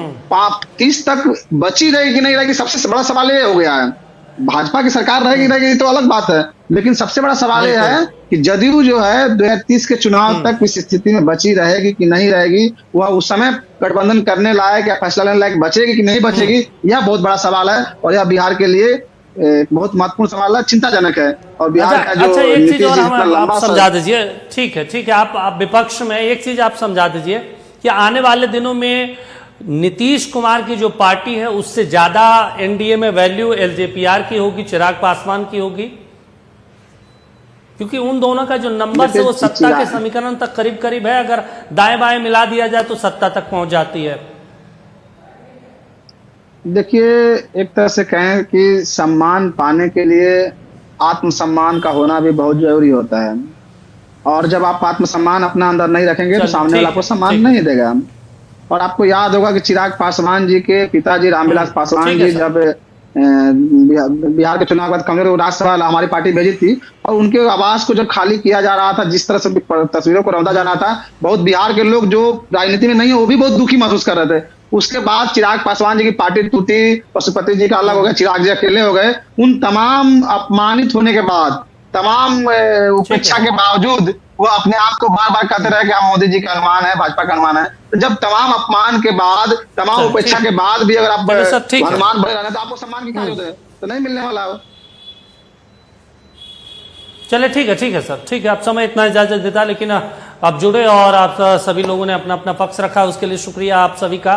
30 तक बची रहेगी कि नहीं रहेगी, सबसे बड़ा सवाल ये हो गया है। भाजपा की सरकार रहेगी तो अलग बात है, लेकिन सबसे बड़ा सवाल यह है कि जदयू जो है 2030 के चुनाव तक इस स्थिति में बची रहेगी कि नहीं रहेगी, वह उस समय गठबंधन करने लायक या फैसला लेने लायक बचेगी कि नहीं बचेगी, यह बहुत बड़ा सवाल है और यह बिहार के लिए बहुत महत्वपूर्ण सवाल है, चिंताजनक है। और बिहार का जो एक चीज और आप समझा दीजिए। ठीक है, आप विपक्ष में एक चीज आप समझा दीजिए कि आने वाले दिनों में नीतीश कुमार की जो पार्टी है उससे ज्यादा एनडीए में वैल्यू एलजेपीआर की होगी, चिराग पासवान की होगी, क्योंकि उन दोनों का जो नंबर है वो सत्ता के समीकरण तक करीब करीब है। अगर दाएं बाएं मिला दिया जाए तो सत्ता तक पहुंच जाती है। देखिए, एक तरह से कहें कि सम्मान पाने के लिए आत्मसम्मान का होना भी बहुत जरूरी होता है, और जब आप आत्मसम्मान अपना अंदर नहीं रखेंगे तो सामने वाला आपको सम्मान नहीं देगा। और आपको याद होगा कि चिराग पासवान जी के पिताजी रामविलास पासवान जी जब बिहार के चुनाव के बाद कांग्रेस राज्यसभा हमारी पार्टी भेजी थी और उनके आवास को जब खाली किया जा रहा था, जिस तरह से तस्वीरों को रौंदा जा रहा था, बहुत बिहार के लोग जो राजनीति में नहीं है वो भी बहुत दुखी महसूस कर रहे थे। उसके बाद चिराग पासवान जी की पार्टी टूटी, पशुपति जी का अलग हो गया, चिराग जी अकेले हो गए। उन तमाम अपमानित होने के बाद, तमाम उपेक्षा के बावजूद वो अपने आप को बार बार कहते रहे कि हम मोदी जी का अनुमान है, भाजपा का अनुमान है। तो जब तमाम अपमान के बाद, तमाम उपेक्षा के बाद भी अगर आप अनुमान बने रहने तो आपको सम्मान की क्या जरूरत है? तो नहीं मिलने वाला है। चले ठीक है सर, ठीक है, आप समय इतना इजाजत देता, लेकिन आप जुड़े और आप सभी लोगों ने अपना अपना पक्ष रखा, उसके लिए शुक्रिया आप सभी का।